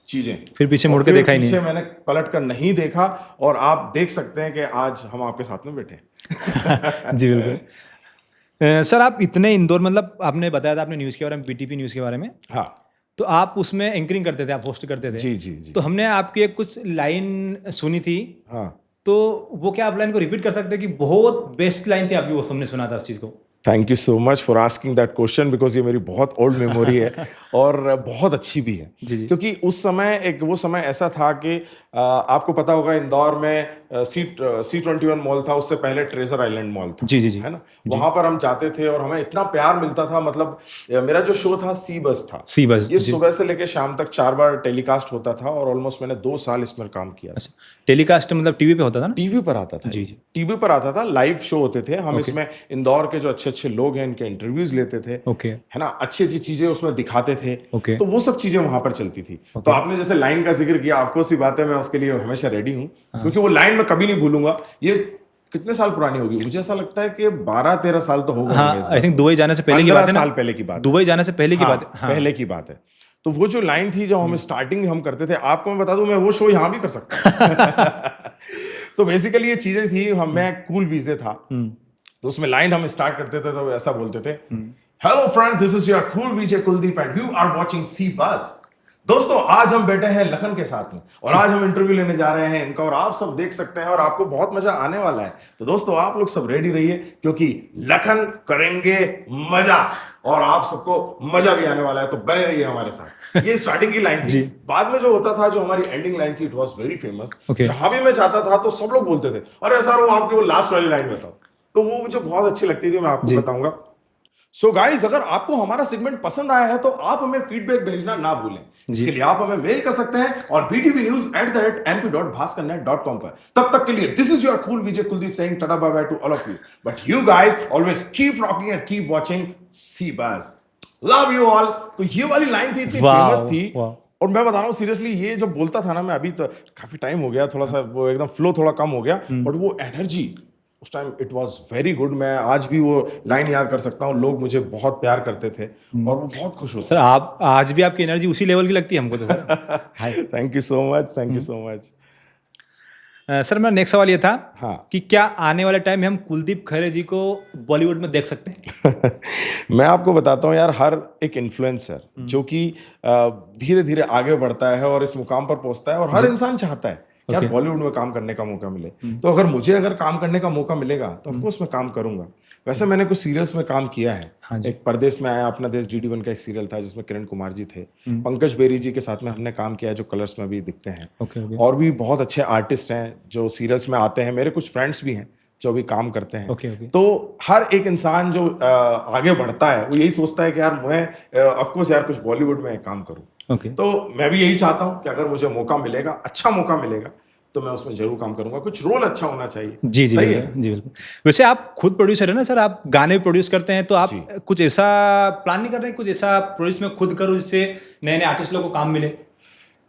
चीजें, फिर पीछे मुड़ के देखा ही नहीं? पीछे मैंने पलट कर नहीं देखा, और आप देख सकते हैं कि आज हम आपके साथ में बैठे हैं। जी बिल्कुल। सर आप इतने इंदौर, मतलब आपने बताया था आपने न्यूज़ के बारे में, बीटीपी न्यूज़ के बारे में, हाँ, तो आप उसमें एंकरिंग करते थे, आप होस्ट करते थे? जी जी जी। तो हमने आपकी एक कुछ लाइन सुनी थी, हाँ, तो वो क्या आप लाइन को रिपीट कर सकते हैं कि बहुत बेस्ट लाइन थी आपकी, वो हमने सुना था उस चीज़ को? Thank you so much for asking that question, because ये मेरी बहुत ओल्ड मेमोरी है और बहुत अच्छी भी है। जी, जी। क्योंकि उस समय वो समय ऐसा था कि आपको पता होगा इंदौर में C21 मॉल था, उससे पहले ट्रेजर आइलैंड मॉल था। जी, जी, जी। है ना, वहां पर हम जाते थे और हमें इतना प्यार मिलता था। मतलब मेरा जो शो था सी बस था, सी बस, ये जी। सुबह से लेकर शाम तक 4 बार टेलीकास्ट होता था, और ऑलमोस्ट मैंने 2 साल इसमें काम किया। अच्छा, टेलीकास्ट मतलब टीवी पे होता था ना? टीवी पर आता था, जी, जी। टीवी पर आता था, लाइव शो होते थे। हम इसमें इंदौर के जो अच्छे अच्छे लोग हैं इनके इंटरव्यूज लेते थे, ओके। है ना, अच्छी अच्छी चीजें उसमें दिखाते थे। ओके। तो वो सब चीजें वहां पर चलती थी। तो आपने जैसे लाइन का जिक्र किया, आपको सी बात है, मैं उसके लिए हमेशा रेडी हूँ, क्योंकि वो लाइन मैं कभी नहीं भूलूंगा। ये कितने साल पुरानी होगी, मुझे ऐसा लगता है कि 12-13 साल तो होगा। हाँ, आई थिंक दुबई जाने से पहले की बात है ना? 15 साल पहले की बात है। दुबई जाने से पहले की बात है। हाँ। पहले की बात है। तो वो जो लाइन थी जो हम स्टार्टिंग हम करते थे, आपको मैं बता दूं, मैं वो शो यहाँ भी कर सकता तो बेसिकली ये चीजें थी। मैं कूल वीजे था, तो उसमें लाइन हम स्टार्ट करते थे तो ऐसा बोलते थे, hello friends, this is your cool VJ Kuldeep and you are watching C bus. दोस्तों आज हम बैठे हैं लखन के साथ में, और आज हम इंटरव्यू लेने जा रहे हैं इनका, और आप सब देख सकते हैं, और आपको बहुत मजा आने वाला है। तो दोस्तों आप लोग सब रेडी रहिए, क्योंकि लखन करेंगे मजा, और आप सबको मजा भी आने वाला है। तो बने रहिए हमारे साथ। ये स्टार्टिंग की लाइन थी। बाद में जो होता था, जो हमारी एंडिंग लाइन थी, इट वाज वेरी फेमस। जहां भी मैं जाता था तो सब लोग बोलते थे, अरे सर वो आपकी वो लास्ट वाली लाइन बताओ। तो वो मुझे बहुत अच्छी लगती थी, मैं आपको बताऊंगा। सो गाइस, अगर आपको हमारा सेगमेंट पसंद आया है तो आप हमें फीडबैक भेजना ना भूलें। इसके लिए आप हमें मेल कर सकते हैं और btvnews@mp.bhaskarnet.com पर। तब तक के लिए this is your cool Vijay Kuldeep saying tata bye bye to all of you, but you guys always keep rocking and keep watching C bus. Love you all. तो ये वाली लाइन थी, इतनी फेमस थी, और मैं बता रहा हूँ सीरियसली, ये जब बोलता था ना मैं, अभी तो काफी टाइम हो गया, थोड़ा सा वो एकदम फ्लो थोड़ा कम हो गया, बट वो एनर्जी उस time it was very good. मैं आज भी वो लाइन याद कर सकता हूँ। लोग मुझे बहुत प्यार करते थे और वो बहुत खुश होते। सर आप आज भी आपकी एनर्जी उसी लेवल की लगती है हमको तो sir. Thank you so much, thank you so much. Sir मेरा नेक्स्ट सवाल ये था, हाँ, कि क्या आने वाले टाइम में हम कुलदीप खैरे जी को बॉलीवुड में देख सकते हैं? मैं आपको बताता हूँ यार, हर एक इन्फ्लुएंसर जो कि धीरे धीरे आगे बढ़ता है और इस मुकाम पर पहुंचता है, और हर इंसान चाहता है यार बॉलीवुड में काम करने का मौका मिले। तो अगर काम करने का मौका मिलेगा तो ऑफकोर्स मैं काम करूंगा। वैसे मैंने कुछ सीरियल्स में काम किया है। एक परदेश में आया अपना देश, DD1 का एक सीरियल था जिसमें किरण कुमार जी थे, पंकज बेरी जी के साथ में हमने काम किया है, जो कलर्स में भी दिखते हैं। और भी बहुत अच्छे आर्टिस्ट हैं जो सीरियल्स में आते हैं। मेरे कुछ फ्रेंड्स भी हैं जो भी काम करते हैं। तो हर एक इंसान जो आगे बढ़ता है वो यही सोचता है कि यार मैं ऑफकोर्स यार कुछ बॉलीवुड में काम करूं। तो मैं भी यही चाहता हूं कि अगर मुझे मौका मिलेगा, अच्छा मौका मिलेगा, तो मैं उसमें जरूर काम करूंगा। कुछ रोल अच्छा होना चाहिए। जी जी, सही है जी बिल्कुल। वैसे आप खुद प्रोड्यूसर है ना सर, आप गाने भी प्रोड्यूस करते हैं, तो आप कुछ ऐसा प्लान नहीं कर रहे हैं, कुछ ऐसा प्रोड्यूस में खुद करूँ जिससे नए नए आर्टिस्ट लोगों को काम मिले?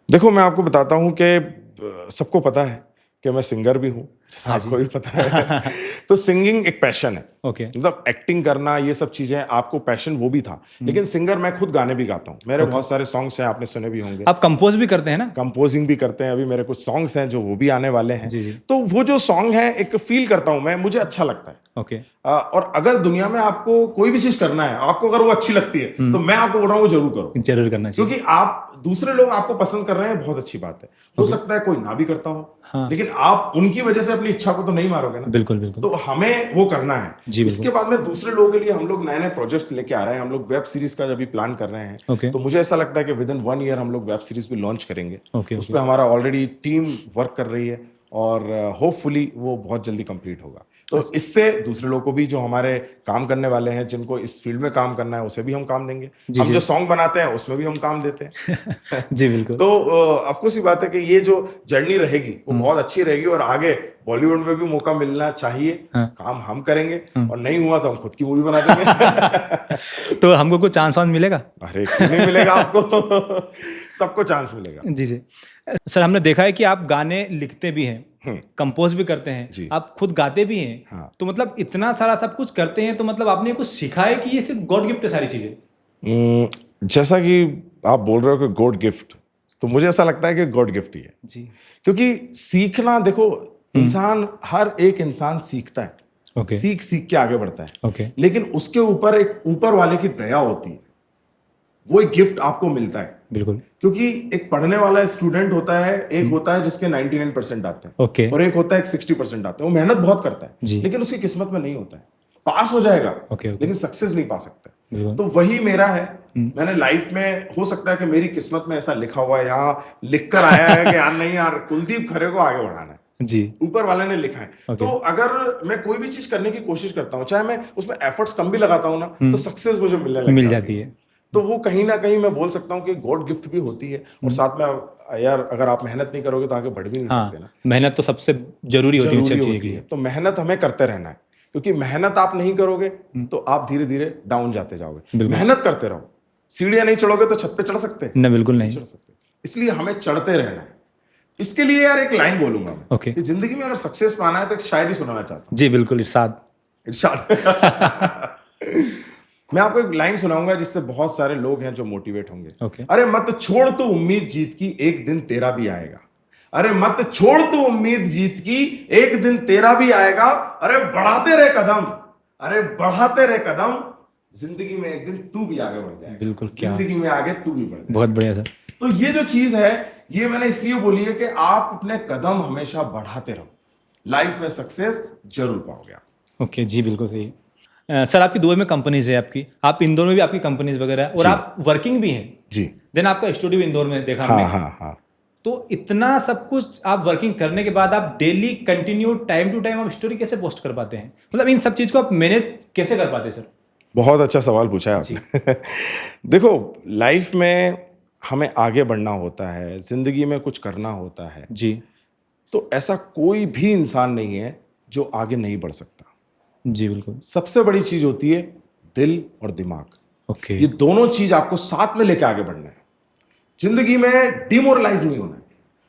देखो मैं आपको बताता हूँ कि सबको पता है कि मैं सिंगर भी हूँ, जैसा आपको भी पता है। तो सिंगिंग एक पैशन है। ओके मतलब एक्टिंग करना ये सब चीजें आपको पैशन वो भी था, लेकिन सिंगर मैं खुद गाने भी गाता हूँ। मेरे बहुत सारे सॉन्ग्स हैं, आपने सुने भी होंगे। आप कंपोज भी करते हैं ना? कंपोजिंग भी करते हैं, अभी मेरे कुछ सॉन्ग्स हैं जो वो भी आने वाले हैं। जी जी तो वो जो सॉन्ग है एक फील करता हूँ मैं, मुझे अच्छा लगता है। ओके और अगर दुनिया में आपको कोई भी चीज करना है, आपको अगर वो अच्छी लगती है तो मैं आपको बोल रहा हूँ वो जरूर करो। जरूर करना चाहिए। क्योंकि आप दूसरे लोग आपको पसंद कर रहे हैं, बहुत अच्छी बात है। हो सकता है कोई ना भी करता हो, हाँ। लेकिन आप उनकी वजह से अपनी इच्छा को तो नहीं मारोगे ना। बिल्कुल बिल्कुल तो हमें वो करना है। जी बिल्कुल। इसके बाद में दूसरे लोगों के लिए हम लोग नए नए प्रोजेक्ट्स लेके आ रहे हैं। हम लोग वेब सीरीज का अभी प्लान कर रहे हैं। ओके तो मुझे ऐसा लगता है कि विद इन 1 ईयर हम लोग वेब सीरीज भी लॉन्च करेंगे। ओके उस पर हमारा ऑलरेडी टीम वर्क कर रही है और होपफुली वो बहुत जल्दी कंप्लीट होगा। तो इससे दूसरे लोगों को भी, जो हमारे काम करने वाले हैं, जिनको इस फील्ड में काम करना है, उसे भी हम काम देंगे। हम जो सॉन्ग बनाते हैं उसमें भी हम काम देते हैं। जी बिल्कुल। तो ऑफकोर्स ये बात है कि ये जो जर्नी रहेगी वो बहुत अच्छी रहेगी और आगे बॉलीवुड में भी मौका मिलना चाहिए। काम हम करेंगे और नहीं हुआ तो हम खुद की मूवी बना देंगे। तो हमको कुछ चांस वांस मिलेगा? अरे क्यों नहीं मिलेगा आपको। सबको चांस मिलेगा। जी जी। सर हमने देखा है कि आप गाने लिखते भी हैं, कंपोज भी करते हैं, आप खुद गाते भी हैं। हाँ। तो मतलब इतना सारा सब कुछ करते हैं, तो मतलब आपने कुछ सीखा है कि ये सिर्फ गॉड गिफ्ट है सारी चीजें? जैसा कि आप बोल रहे हो कि गॉड गिफ्ट, तो मुझे ऐसा लगता है कि गॉड गिफ्ट ही है। जी। क्योंकि सीखना, देखो इंसान, हर एक इंसान सीखता है। ओके। सीख सीख के आगे बढ़ता है। ओके। लेकिन उसके ऊपर एक ऊपर वाले की दया होती है, वो एक गिफ्ट आपको मिलता है। बिल्कुल। क्योंकि एक पढ़ने वाला स्टूडेंट होता है, एक होता है जिसके 99% आते हैं, ओके। और एक होता है 60% आते हैं। वो मेहनत बहुत करता है जी। लेकिन उसकी किस्मत में नहीं होता है। पास हो जाएगा ओके। लेकिन सक्सेस नहीं पा सकता। बिल्कुल। तो वही मेरा है। मैंने लाइफ में, हो सकता है कि मेरी किस्मत में ऐसा लिखा हुआ है, यहाँ लिख कर आया है कि यार नहीं यार, कुलदीप खरे को आगे बढ़ाना है। जी। ऊपर वाले ने लिखा है। तो अगर मैं कोई भी चीज करने की कोशिश करता हूँ, चाहे मैं उसमें एफर्ट्स कम भी लगाता हूँ ना, तो सक्सेस मुझे मिल जाती है। तो वो कहीं ना कहीं मैं बोल सकता हूँ कि गॉड गिफ्ट भी होती है। और साथ में यार, अगर आप मेहनत नहीं करोगे तो आगे बढ़ भी नहीं सकते ना। मेहनत तो सबसे जरूरी होती है। तो मेहनत हमें करते रहना है, क्योंकि मेहनत आप नहीं करोगे तो आप धीरे धीरे डाउन जाते जाओगे। मेहनत करते रहो। सीढ़ियां नहीं चढ़ोगे तो छत पे चढ़ सकते हैं? बिल्कुल नहीं चढ़ सकते। इसलिए हमें चढ़ते रहना है। इसके लिए यार एक लाइन बोलूंगा मैं। ओके। कि जिंदगी में अगर सक्सेस पाना है तो एक शायरी सुनाना चाहता हूँ। जी बिल्कुल। इरशाद। मैं आपको एक लाइन सुनाऊंगा जिससे बहुत सारे लोग हैं जो मोटिवेट होंगे। ओके। अरे मत छोड़ तू उम्मीद जीत की, एक दिन तेरा भी आएगा। अरे मत छोड़ तू उम्मीद जीत की, एक दिन तेरा भी आएगा। अरे बढ़ाते रहे कदम, अरे बढ़ाते रहे कदम, जिंदगी में एक दिन तू भी आगे बढ़ जाएगा। बिल्कुल। जिंदगी में आगे तू भी बढ़ जाएगा। बहुत बढ़िया सर। तो ये जो चीज है, ये मैंने इसलिए बोली है कि आप अपने कदम हमेशा बढ़ाते रहो, लाइफ में सक्सेस जरूर पाओगे आप। ओके जी बिल्कुल सही। सर आपकी दुबई में कंपनीज है आपकी, आप इंदौर में भी आपकी कंपनीज वगैरह है, और आप वर्किंग भी हैं जी। देन आपका स्टूडियो भी इंदौर में देखा हाँ, हमने। हाँ। तो इतना सब कुछ आप वर्किंग करने के बाद आप daily continue time to time आप स्टोरी कैसे पोस्ट कर पाते हैं? मतलब इन सब चीज को आप मैनेज कैसे कर पाते हैं सर? बहुत अच्छा सवाल पूछा है आपने। देखो, लाइफ में हमें आगे बढ़ना होता है, जिंदगी में कुछ करना होता है जी। तो ऐसा कोई भी इंसान नहीं है जो आगे नहीं बढ़ सकता। जी बिल्कुल। सबसे बड़ी चीज होती है दिल और दिमाग। ओके। ये दोनों चीज आपको साथ में लेके आगे बढ़ना है। जिंदगी में डिमोरलाइज नहीं होना है।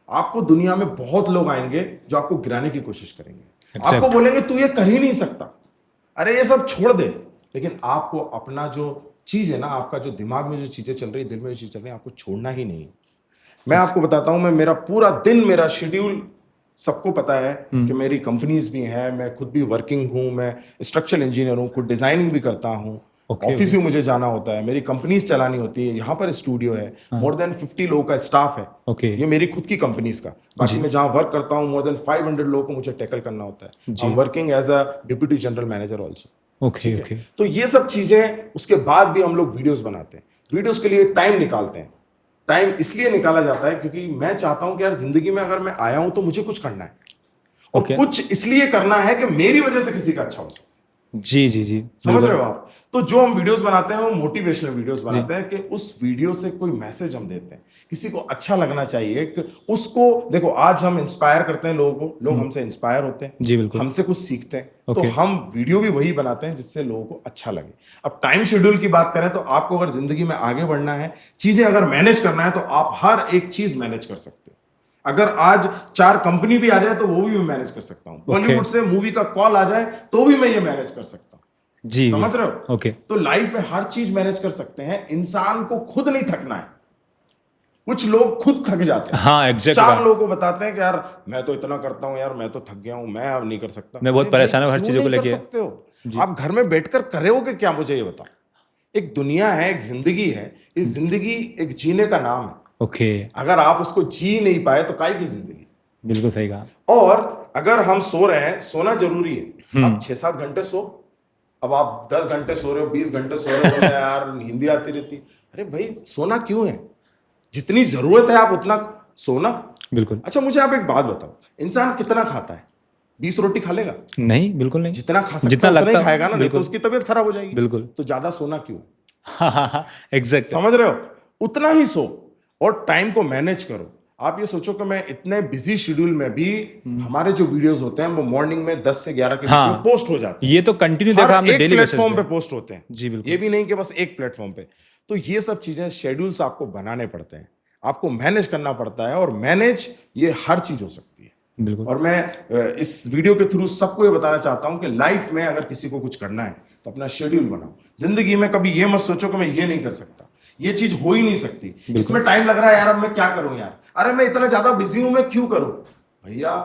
आपको दुनिया में बहुत लोग आएंगे जो आपको गिराने की कोशिश करेंगे। आपको बोलेंगे तू ये कर ही नहीं सकता, अरे ये सब छोड़ दे। लेकिन आपको अपना जो चीज है ना, आपका जो दिमाग में जो चीजें चल रही है, दिल में जो चीज चल रही है, आपको छोड़ना ही नहीं है। मैं आपको बताता हूं, मैं मेरा पूरा दिन, मेरा शेड्यूल सबको पता है कि मेरी कंपनीज भी हैं, मैं खुद भी वर्किंग हूं, मैं स्ट्रक्चरल इंजीनियर हूं, खुद डिजाइनिंग भी करता हूं, ऑफिस भी मुझे जाना होता है, मेरी कंपनीज चलानी होती है, यहाँ पर स्टूडियो है, मोर देन 50 लोगों का स्टाफ है। ओके। ये मेरी खुद की कंपनीज का। बाकी मैं जहाँ वर्क करता हूँ मोर देन 500 लोगों को मुझे टैकल करना होता है। I am working as a deputy general manager also. Okay okay. तो ये सब चीजें, उसके बाद भी हम लोग वीडियोस बनाते हैं। वीडियोस के लिए टाइम निकालते हैं। टाइम इसलिए निकाला जाता है क्योंकि मैं चाहता हूं कि यार, जिंदगी में अगर मैं आया हूं तो मुझे कुछ करना है, और कुछ इसलिए करना है कि मेरी वजह से किसी का अच्छा हो सके। जी जी जी समझ रहे हो आप? तो जो हम वीडियोस बनाते हैं वो मोटिवेशनल वीडियोस बनाते हैं कि उस वीडियो से कोई मैसेज हम देते हैं, किसी को अच्छा लगना चाहिए कि उसको देखो। आज हम इंस्पायर करते हैं लोगों को, लोग हमसे इंस्पायर होते हैं, जी बिल्कुल। हमसे कुछ सीखते हैं, तो ओके। हम वीडियो भी वही बनाते हैं जिससे लोगों को अच्छा लगे। अब टाइम शेड्यूल की बात करें तो आपको अगर जिंदगी में आगे बढ़ना है, चीजें अगर मैनेज करना है, तो आप हर एक चीज मैनेज कर सकते हो। अगर आज 4 कंपनी भी आ जाए तो वो भी मैं मैनेज कर सकता हूं। बॉलीवुड से मूवी का कॉल आ जाए तो भी मैं ये मैनेज कर सकता हूं। जी समझ रहे हो? ओके। तो लाइफ में हर चीज मैनेज कर सकते हैं। इंसान को खुद नहीं थकना है। कुछ लोग खुद थक जाते हैं। हाँ एग्जैक्ट। 4 लोगों को बताते हैं कि यार मैं तो इतना करता हूं, यार मैं तो थक गया हूं, मैं अब नहीं कर सकता। मैं बहुत अरे भाई, परेशान हूँ हर क्यों चीजों को नहीं कर लेके। सकते हो? आप घर में बैठकर करोगे क्या, मुझे ये बताओ। एक दुनिया है, एक जिंदगी है। इस जिंदगी एक जीने का नाम है। ओके। अगर आप उसको जी नहीं पाए तो काहे की जिंदगी। बिल्कुल सही कहा। और अगर हम सो रहे हैं, सोना जरूरी है। आप 6-7 घंटे सो। अब आप 10 घंटे सो रहे हो, 20 घंटे सो रहे हो, बोले यार नींद आती रहती। अरे भाई सोना क्यों है? जितनी जरूरत है आप उतना सोना। बिल्कुल। अच्छा मुझे आप एक बात बताओ, इंसान कितना खाता है? 20 रोटी खा लेगा? नहीं बिल्कुल नहीं। जितना खा सकता जितना है उतना ही लगता खाएगा ना, नहीं तो बिल्कुल उसकी तबीयत खराब हो जाएगी। बिल्कुल। तो ज्यादा सोना क्यों? हाँ एग्जैक्ट। समझ रहे हो? उतना ही सो और टाइम को मैनेज करो। आप ये सोचो कि मैं इतने बिजी शेड्यूल में भी हमारे जो वीडियोस होते हैं वो मॉर्निंग में 10 से 11 के बीच में पोस्ट हो जाते हैं। ये तो कंटिन्यू देखा हमने, एक डेली बेसिस प्लेटफॉर्म पे पे पोस्ट होते हैं। जी बिल्कुल। ये भी नहीं कि बस एक प्लेटफॉर्म पे। तो ये सब चीजें, शेड्यूल्स आपको बनाने पड़ते हैं, आपको मैनेज करना पड़ता है। और मैनेज ये हर चीज हो सकती है। बिल्कुल। और मैं इस वीडियो के थ्रू सबको ये बताना चाहता हूं कि लाइफ में अगर किसी को कुछ करना है तो अपना शेड्यूल बनाओ। जिंदगी में कभी ये मत सोचो कि मैं ये नहीं कर सकता, ये चीज हो ही नहीं सकती, इसमें टाइम लग रहा है यार, अब मैं क्या करूं यार, अरे मैं इतना ज्यादा बिजी हूं, मैं क्यों करूं। भैया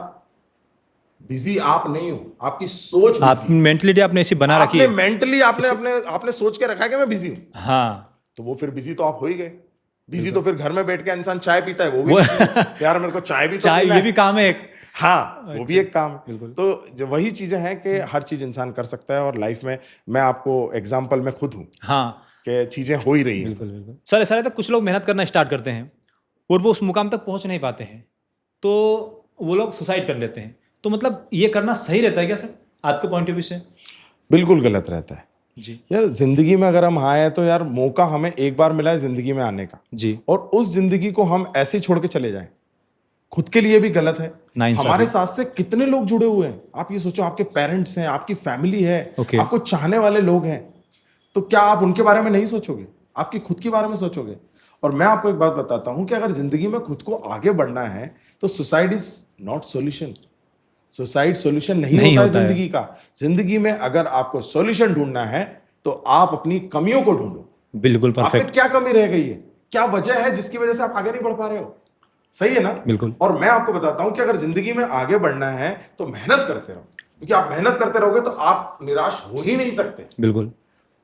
बिजी आप नहीं हो, आपकी सोच आप मेंटलिटी आपने ऐसी बना रखी आपने है। मेंटली आपने सोच के रखा है कि मैं बिजी हूं। हाँ तो वो फिर बिजी तो आप हो ही गए। बिजी तो फिर घर में बैठ के इंसान चाय पीता है, वो भी यार मेरे को चाय भी तो चाय पीना ये है। भी काम है एक। हाँ वो भी एक काम है। बिल्कुल। तो जो वही चीजें हैं कि हर चीज इंसान कर सकता है। और लाइफ में मैं आपको एग्जांपल में खुद हूँ हाँ कि चीजें हो ही रही हैं। बिल्कुल बिल्कुल। सर ऐसा रहता है कुछ लोग मेहनत करना स्टार्ट करते हैं और वो उस मुकाम तक पहुंच नहीं पाते हैं, तो वो लोग सुसाइड कर लेते हैं। तो मतलब ये करना सही रहता है क्या सर आपके पॉइंट ऑफ व्यू से? बिल्कुल गलत रहता है जी यार। जिंदगी में अगर हम आए तो यार मौका हमें एक बार मिला है जिंदगी में आने का, जी। और उस जिंदगी को हम ऐसे ही छोड़ के चले जाएं, खुद के लिए भी गलत है। हमारे साथ से कितने लोग जुड़े हुए हैं, आप ये सोचो। आपके पेरेंट्स हैं, आपकी फैमिली है, आपको चाहने वाले लोग हैं। तो क्या आप उनके बारे में नहीं सोचोगे? आपकी खुद के बारे में सोचोगे? और मैं आपको एक बात बताता हूं कि अगर जिंदगी में खुद को आगे बढ़ना है तो suicide is not solution. Suicide solution नहीं होता है जिंदगी का। जिंदगी में अगर आपको सॉल्यूशन ढूंढना है तो आप अपनी कमियों को ढूंढो। बिल्कुल परफेक्ट। आप में क्या कमी रह गई है, क्या वजह है जिसकी वजह से आप आगे नहीं बढ़ पा रहे हो? सही है ना? बिल्कुल। और मैं आपको बताता हूं कि अगर जिंदगी में आगे बढ़ना है तो मेहनत करते रहो, क्योंकि आप मेहनत करते रहोगे तो आप निराश हो ही नहीं सकते। बिल्कुल।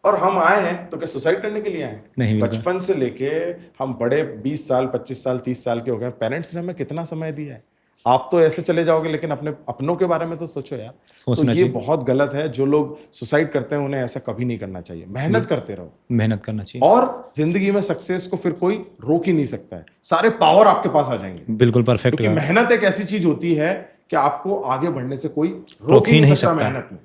और हम आए हैं तो क्या सुसाइड करने के लिए आए हैं? नहीं, बचपन से लेके हम बड़े 20 साल 25 साल 30 साल के हो गए, पेरेंट्स ने हमें कितना समय दिया है। आप तो ऐसे चले जाओगे, लेकिन अपने अपनों के बारे में तो सोचो यार। तो ये बहुत गलत है। जो लोग सुसाइड करते हैं उन्हें ऐसा कभी नहीं करना चाहिए। मेहनत करते रहो, मेहनत करना चाहिए। और जिंदगी में सक्सेस को फिर कोई रोक ही नहीं सकता है। सारे पावर आपके पास आ जाएंगे। बिल्कुल परफेक्ट। क्योंकि मेहनत एक ऐसी चीज होती है कि आपको आगे बढ़ने से कोई रोक ही नहीं सकता मेहनत में।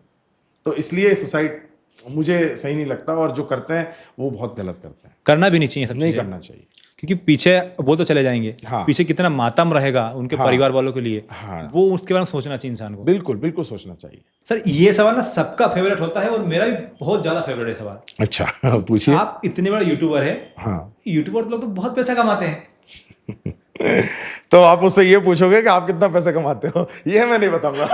तो इसलिए सुसाइड मुझे सही नहीं लगता, और जो करते हैं वो बहुत गलत करते हैं। करना भी नहीं चाहिए, सब नहीं करना चाहिए, क्योंकि पीछे वो तो चले जाएंगे। हाँ। पीछे कितना मातम रहेगा उनके परिवार वालों के लिए। हाँ। वो उसके बारे में सोचना चाहिए इंसान को। बिल्कुल बिल्कुल सोचना चाहिए। सर ये सवाल ना सबका फेवरेट होता है और मेरा भी बहुत ज्यादा फेवरेट है सवाल। अच्छा पूछिए। आप इतने बड़े यूट्यूबर है। हाँ। यूट्यूबर लोग तो बहुत पैसा कमाते हैं। तो आप मुझसे ये पूछोगे कि आप कितना पैसा कमाते हो, ये मैं नहीं बताऊंगा।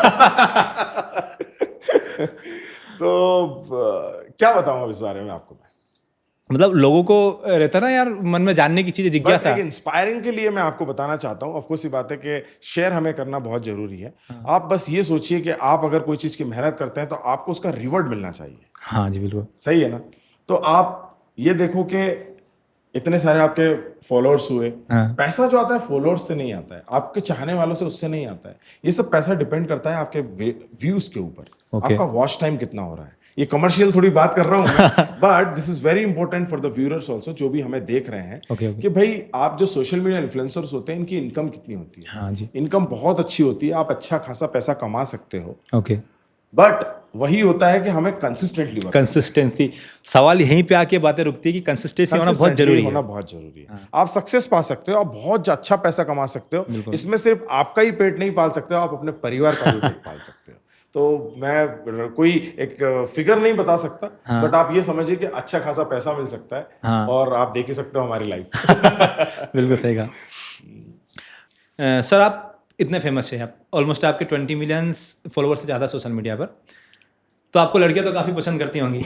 तो क्या बताऊं इस बारे में आपको मैं? मतलब लोगों को रहता ना यार मन में जानने की चीजें, जिज्ञासा। इंस्पायरिंग के लिए मैं आपको बताना चाहता हूं। ऑफ कोर्स ये बात है कि शेयर हमें करना बहुत जरूरी है। आप बस ये सोचिए कि आप अगर कोई चीज की मेहनत करते हैं तो आपको उसका रिवॉर्ड मिलना चाहिए। हाँ जी बिल्कुल। सही है ना? तो आप ये देखो कि इतने सारे आपके फॉलोअर्स हुए। पैसा जो आता है फॉलोअर्स से नहीं आता है, आपके चाहने वालों से, उससे नहीं आता है। ये सब पैसा डिपेंड करता है आपके व्यूज के ऊपर। आपका वॉच टाइम कितना हो रहा है। ये कमर्शियल थोड़ी बात कर रहा हूं मैं, but this is very important for the viewers also, जो भी हमें देख रहे हैं। कि भाई आप जो सोशल मीडिया इन्फ्लुएंसर्स होते हैं, इनकी इनकम कितनी होती है? हाँ जी। इनकम बहुत अच्छी होती है, आप अच्छा खासा पैसा कमा सकते हो। ओके। बट वही होता है कि हमें कंसिस्टेंटली वर्क कंसिस्टेंसी, सवाल यहीं पे आके बातें रुकती है कि कंसिस्टेंसी होना बहुत जरूरी होना है। बहुत जरूरी है। आप सक्सेस पा सकते हो, आप बहुत अच्छा पैसा कमा सकते हो, इसमें सिर्फ आपका ही पेट नहीं पाल सकते हो, आप अपने परिवार का भी पेट पाल सकते हो। तो मैं कोई एक फिगर नहीं बता सकता, बट आप ये समझिए कि अच्छा खासा पैसा मिल सकता है और आप देख ही सकते हो हमारी लाइफ। बिल्कुल सही कहा। सर आप इतने फेमस हैं, आप ऑलमोस्ट आपके 20 मिलियन फॉलोअर्स से ज़्यादा सोशल मीडिया पर, तो आपको लड़कियां तो काफ़ी पसंद करती होंगी।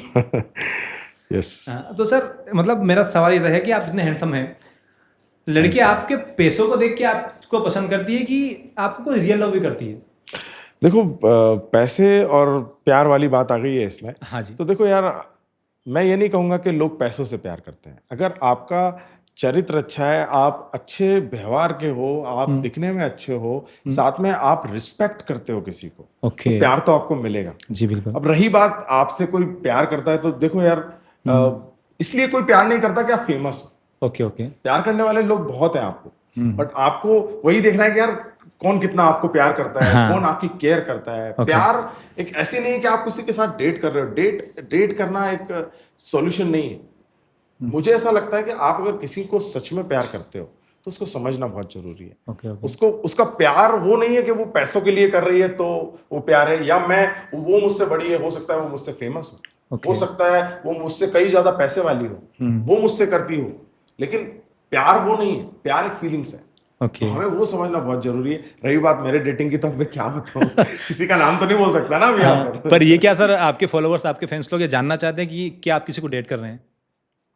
यस। तो सर मतलब मेरा सवाल ये है कि आप इतने हैंडसम हैं, लड़कियां आपके पैसों को देख के आपको पसंद करती है कि आपको कोई रियल लव भी करती है? देखो पैसे और प्यार वाली बात आ गई है इसमें। हाँ जी। तो देखो यार, मैं ये नहीं कहूँगा कि लोग पैसों से प्यार करते हैं। अगर आपका चरित्र अच्छा है, आप अच्छे व्यवहार के हो, आप दिखने में अच्छे हो, साथ में आप रिस्पेक्ट करते हो किसी को, ओके। तो प्यार तो आपको मिलेगा। जी बिल्कुल। अब रही बात आपसे कोई प्यार करता है, तो देखो यार इसलिए कोई प्यार नहीं करता कि आप फेमस हो। Okay okay. प्यार करने वाले लोग बहुत हैं आपको, बट आपको वही देखना है कि यार कौन कितना आपको प्यार करता है, कौन आपकी केयर करता है। प्यार एक ऐसी नहीं है कि आप किसी के साथ डेट कर रहे हो। डेट करना एक सॉल्यूशन नहीं है। मुझे ऐसा लगता है कि आप अगर किसी को सच में प्यार करते हो तो उसको समझना बहुत जरूरी है। Okay okay. उसको उसका प्यार वो नहीं है कि वो पैसों के लिए कर रही है तो वो प्यार है, या वो मुझसे बड़ी है, हो सकता है वो मुझसे फेमस हो सकता है वो मुझसे कई ज्यादा पैसे वाली हो, वो मुझसे करती हो, लेकिन प्यार वो नहीं है। प्यार एक फीलिंग्स है। तो हमें वो समझना बहुत जरूरी है। रही बात मेरे डेटिंग की, तो मैं क्या बताऊं, किसी का नाम तो नहीं बोल सकता ना अभी यहाँ पर ये क्या सर, आपके फॉलोअर्स, आपके फैंस लोग ये जानना चाहते हैं कि क्या आप किसी को डेट कर रहे हैं?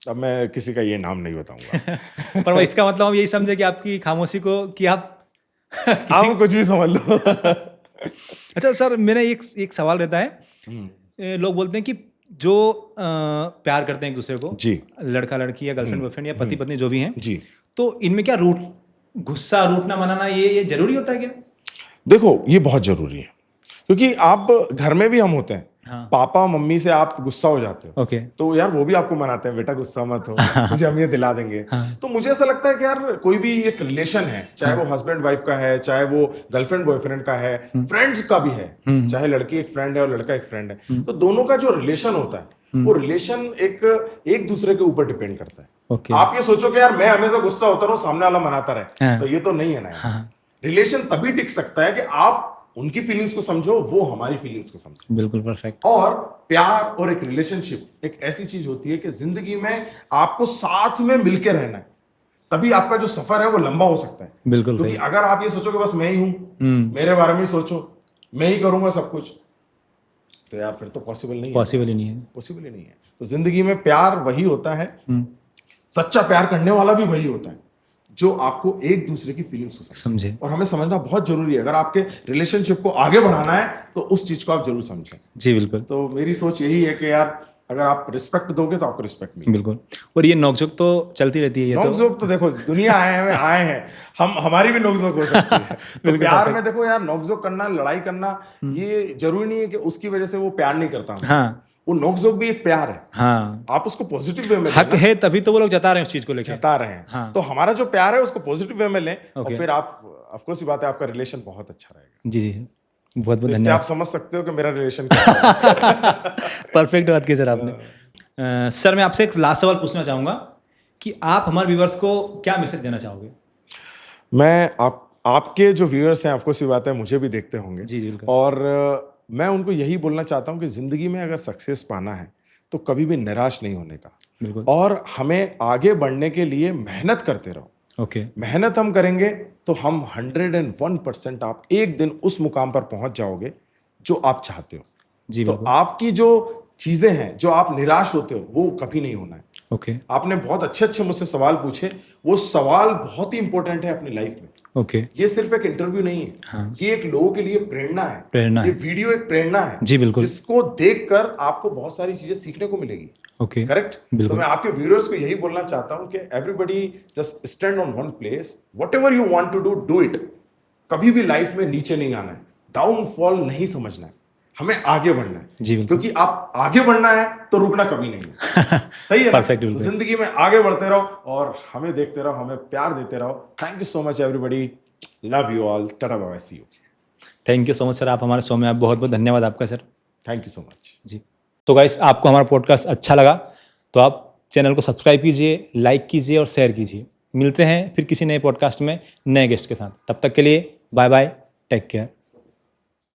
अब मैं किसी का ये नाम नहीं बताऊंगा। पर इसका मतलब हम यही समझे कि आपकी खामोशी को कि आप आप कुछ भी समझ लो। अच्छा सर, मेरा एक सवाल रहता है, लोग बोलते हैं कि जो प्यार करते हैं एक दूसरे को, जी, लड़का लड़की या गर्लफ्रेंड बॉयफ्रेंड या पति पत्नी जो भी हैं जी, तो इनमें क्या गुस्सा रूठना मनाना ये जरूरी होता है क्या? देखो ये बहुत जरूरी है, क्योंकि आप घर में भी हम होते हैं। पापा मम्मी से आप गुस्सा हो जाते हो, ओके। तो यार वो भी आपको मनाते हैं, बेटा गुस्सा मत हो, मुझे हम ये दिला देंगे। तो मुझे ऐसा लगता है कि यार कोई भी एक रिलेशन है, चाहे वो हस्बैंड वाइफ का है, चाहे वो गर्लफ्रेंड बॉयफ्रेंड का है, फ्रेंड्स का भी है, चाहे लड़की एक फ्रेंड है और लड़का एक फ्रेंड है, तो दोनों का जो रिलेशन होता है वो रिलेशन एक दूसरे के ऊपर डिपेंड करता है। आप ये सोचो कि यार मैं हमेशा गुस्सा होता रहूं, सामने वाला मनाता रहे, तो ये तो नहीं है ना। रिलेशन तभी टिक सकता है कि आप उनकी फीलिंग्स को समझो, वो हमारी फीलिंग्स को समझो। बिल्कुल परफेक्ट। और प्यार और एक रिलेशनशिप एक ऐसी चीज होती है कि जिंदगी में आपको साथ में मिलकर रहना है, तभी आपका जो सफर है वो लंबा हो सकता है। बिल्कुल। क्योंकि अगर आप ये सोचो कि बस मैं ही हूं, मेरे बारे में ही सोचो, मैं ही करूंगा सब कुछ, तो यार फिर तो पॉसिबल नहीं है। पॉसिबल ही नहीं है। पॉसिबल ही नहीं है। तो जिंदगी में प्यार वही होता है, सच्चा प्यार करने वाला भी वही होता है जो आपको एक दूसरे की फीलिंग्स को समझे। और हमें समझना बहुत जरूरी है। अगर आपके रिलेशनशिप को आगे बढ़ाना है तो उस चीज को आप जरूर समझें। जी बिल्कुल। तो मेरी सोच यही है कि यार अगर आप रिस्पेक्ट दोगे तो आपको रिस्पेक्ट मिलेगी। बिल्कुल। और ये नोकझोंक तो चलती रहती है। ये नोकझोंक तो देखो दुनिया आए हैं, हमारी भी नोकझोंक हो सकती है। तो प्यार में देखो यार, नोकझोंक करना, लड़ाई करना, ये जरूरी नहीं है कि उसकी वजह से वो प्यार नहीं करता। हाँ, वो नोकझोंक भी एक प्यार है। हाँ, आप उसको पॉजिटिव वे में हक है तभी तो वो लोग जता रहे हैं उस चीज को लेकर। जता रहे हैं। हाँ। तो हमारा जो प्यार है उसको पॉजिटिव वे में लें, और Okay. फिर आप ऑफ कोर्स बात है, आपका रिलेशन बहुत अच्छा रहेगा। जी जी, बहुत बहुत तो इससे धन्यवाद। आप समझ सकते हो कि मेरा रिलेशन क्या है। परफेक्ट बात की सर आपने। सर मैं आपसे एक लास्ट सवाल पूछना चाहूँगा कि आप हमारे व्यूअर्स को क्या मैसेज देना चाहोगे? मैं आपके जो व्यूअर्स हैं, ऑफ कोर्स ये बात है, मुझे भी देखते होंगे। जी बिल्कुल। और मैं उनको यही बोलना चाहता हूँ कि जिंदगी में अगर सक्सेस पाना है तो कभी भी निराश नहीं होने का। बिल्कुल। और हमें आगे बढ़ने के लिए मेहनत करते रहो। ओके। मेहनत हम करेंगे तो हम 101% आप एक दिन उस मुकाम पर पहुंच जाओगे जो आप चाहते हो। जी तो बिल्कुल। आपकी जो चीजें हैं, जो आप निराश होते हो, वो कभी नहीं होना है। ओके। आपने बहुत अच्छे अच्छे मुझसे सवाल पूछे, वो सवाल बहुत ही इंपॉर्टेंट है अपनी लाइफ में। ओके। ये सिर्फ एक इंटरव्यू नहीं है। हाँ। ये एक लोगों के लिए प्रेरणा है। प्रेरणा ये है। वीडियो एक प्रेरणा है। जी बिल्कुल। जिसको देखकर आपको बहुत सारी चीजें सीखने को मिलेगी। ओके। करेक्ट। तो बिल्कुल। मैं आपके व्यूअर्स को यही बोलना चाहता हूं कि everybody just stand on one place, whatever you want to do it. कभी भी लाइफ में नीचे नहीं आना है, डाउनफॉल नहीं समझना है, हमें आगे बढ़ना है। जी बिल्कुल। क्योंकि आप आगे बढ़ना है तो रुकना कभी नहीं है। सही है ना? Perfect, तो बिल्कुल। जिंदगी में आगे बढ़ते रहो और हमें देखते रहो, हमें प्यार देते रहो। Thank you so much everybody, love you all, tata bye bye, see you. Thank you so much sir, आप हमारे शो में, आप बहुत बहुत धन्यवाद आपका sir. Thank you so much ji. तो गाइस, आपको हमारा पॉडकास्ट अच्छा लगा तो आप चैनल को सब्सक्राइब कीजिए, लाइक कीजिए और शेयर कीजिए। मिलते हैं फिर किसी नए पॉडकास्ट में नए गेस्ट के साथ। तब तक के लिए बाय बाय, टेक केयर।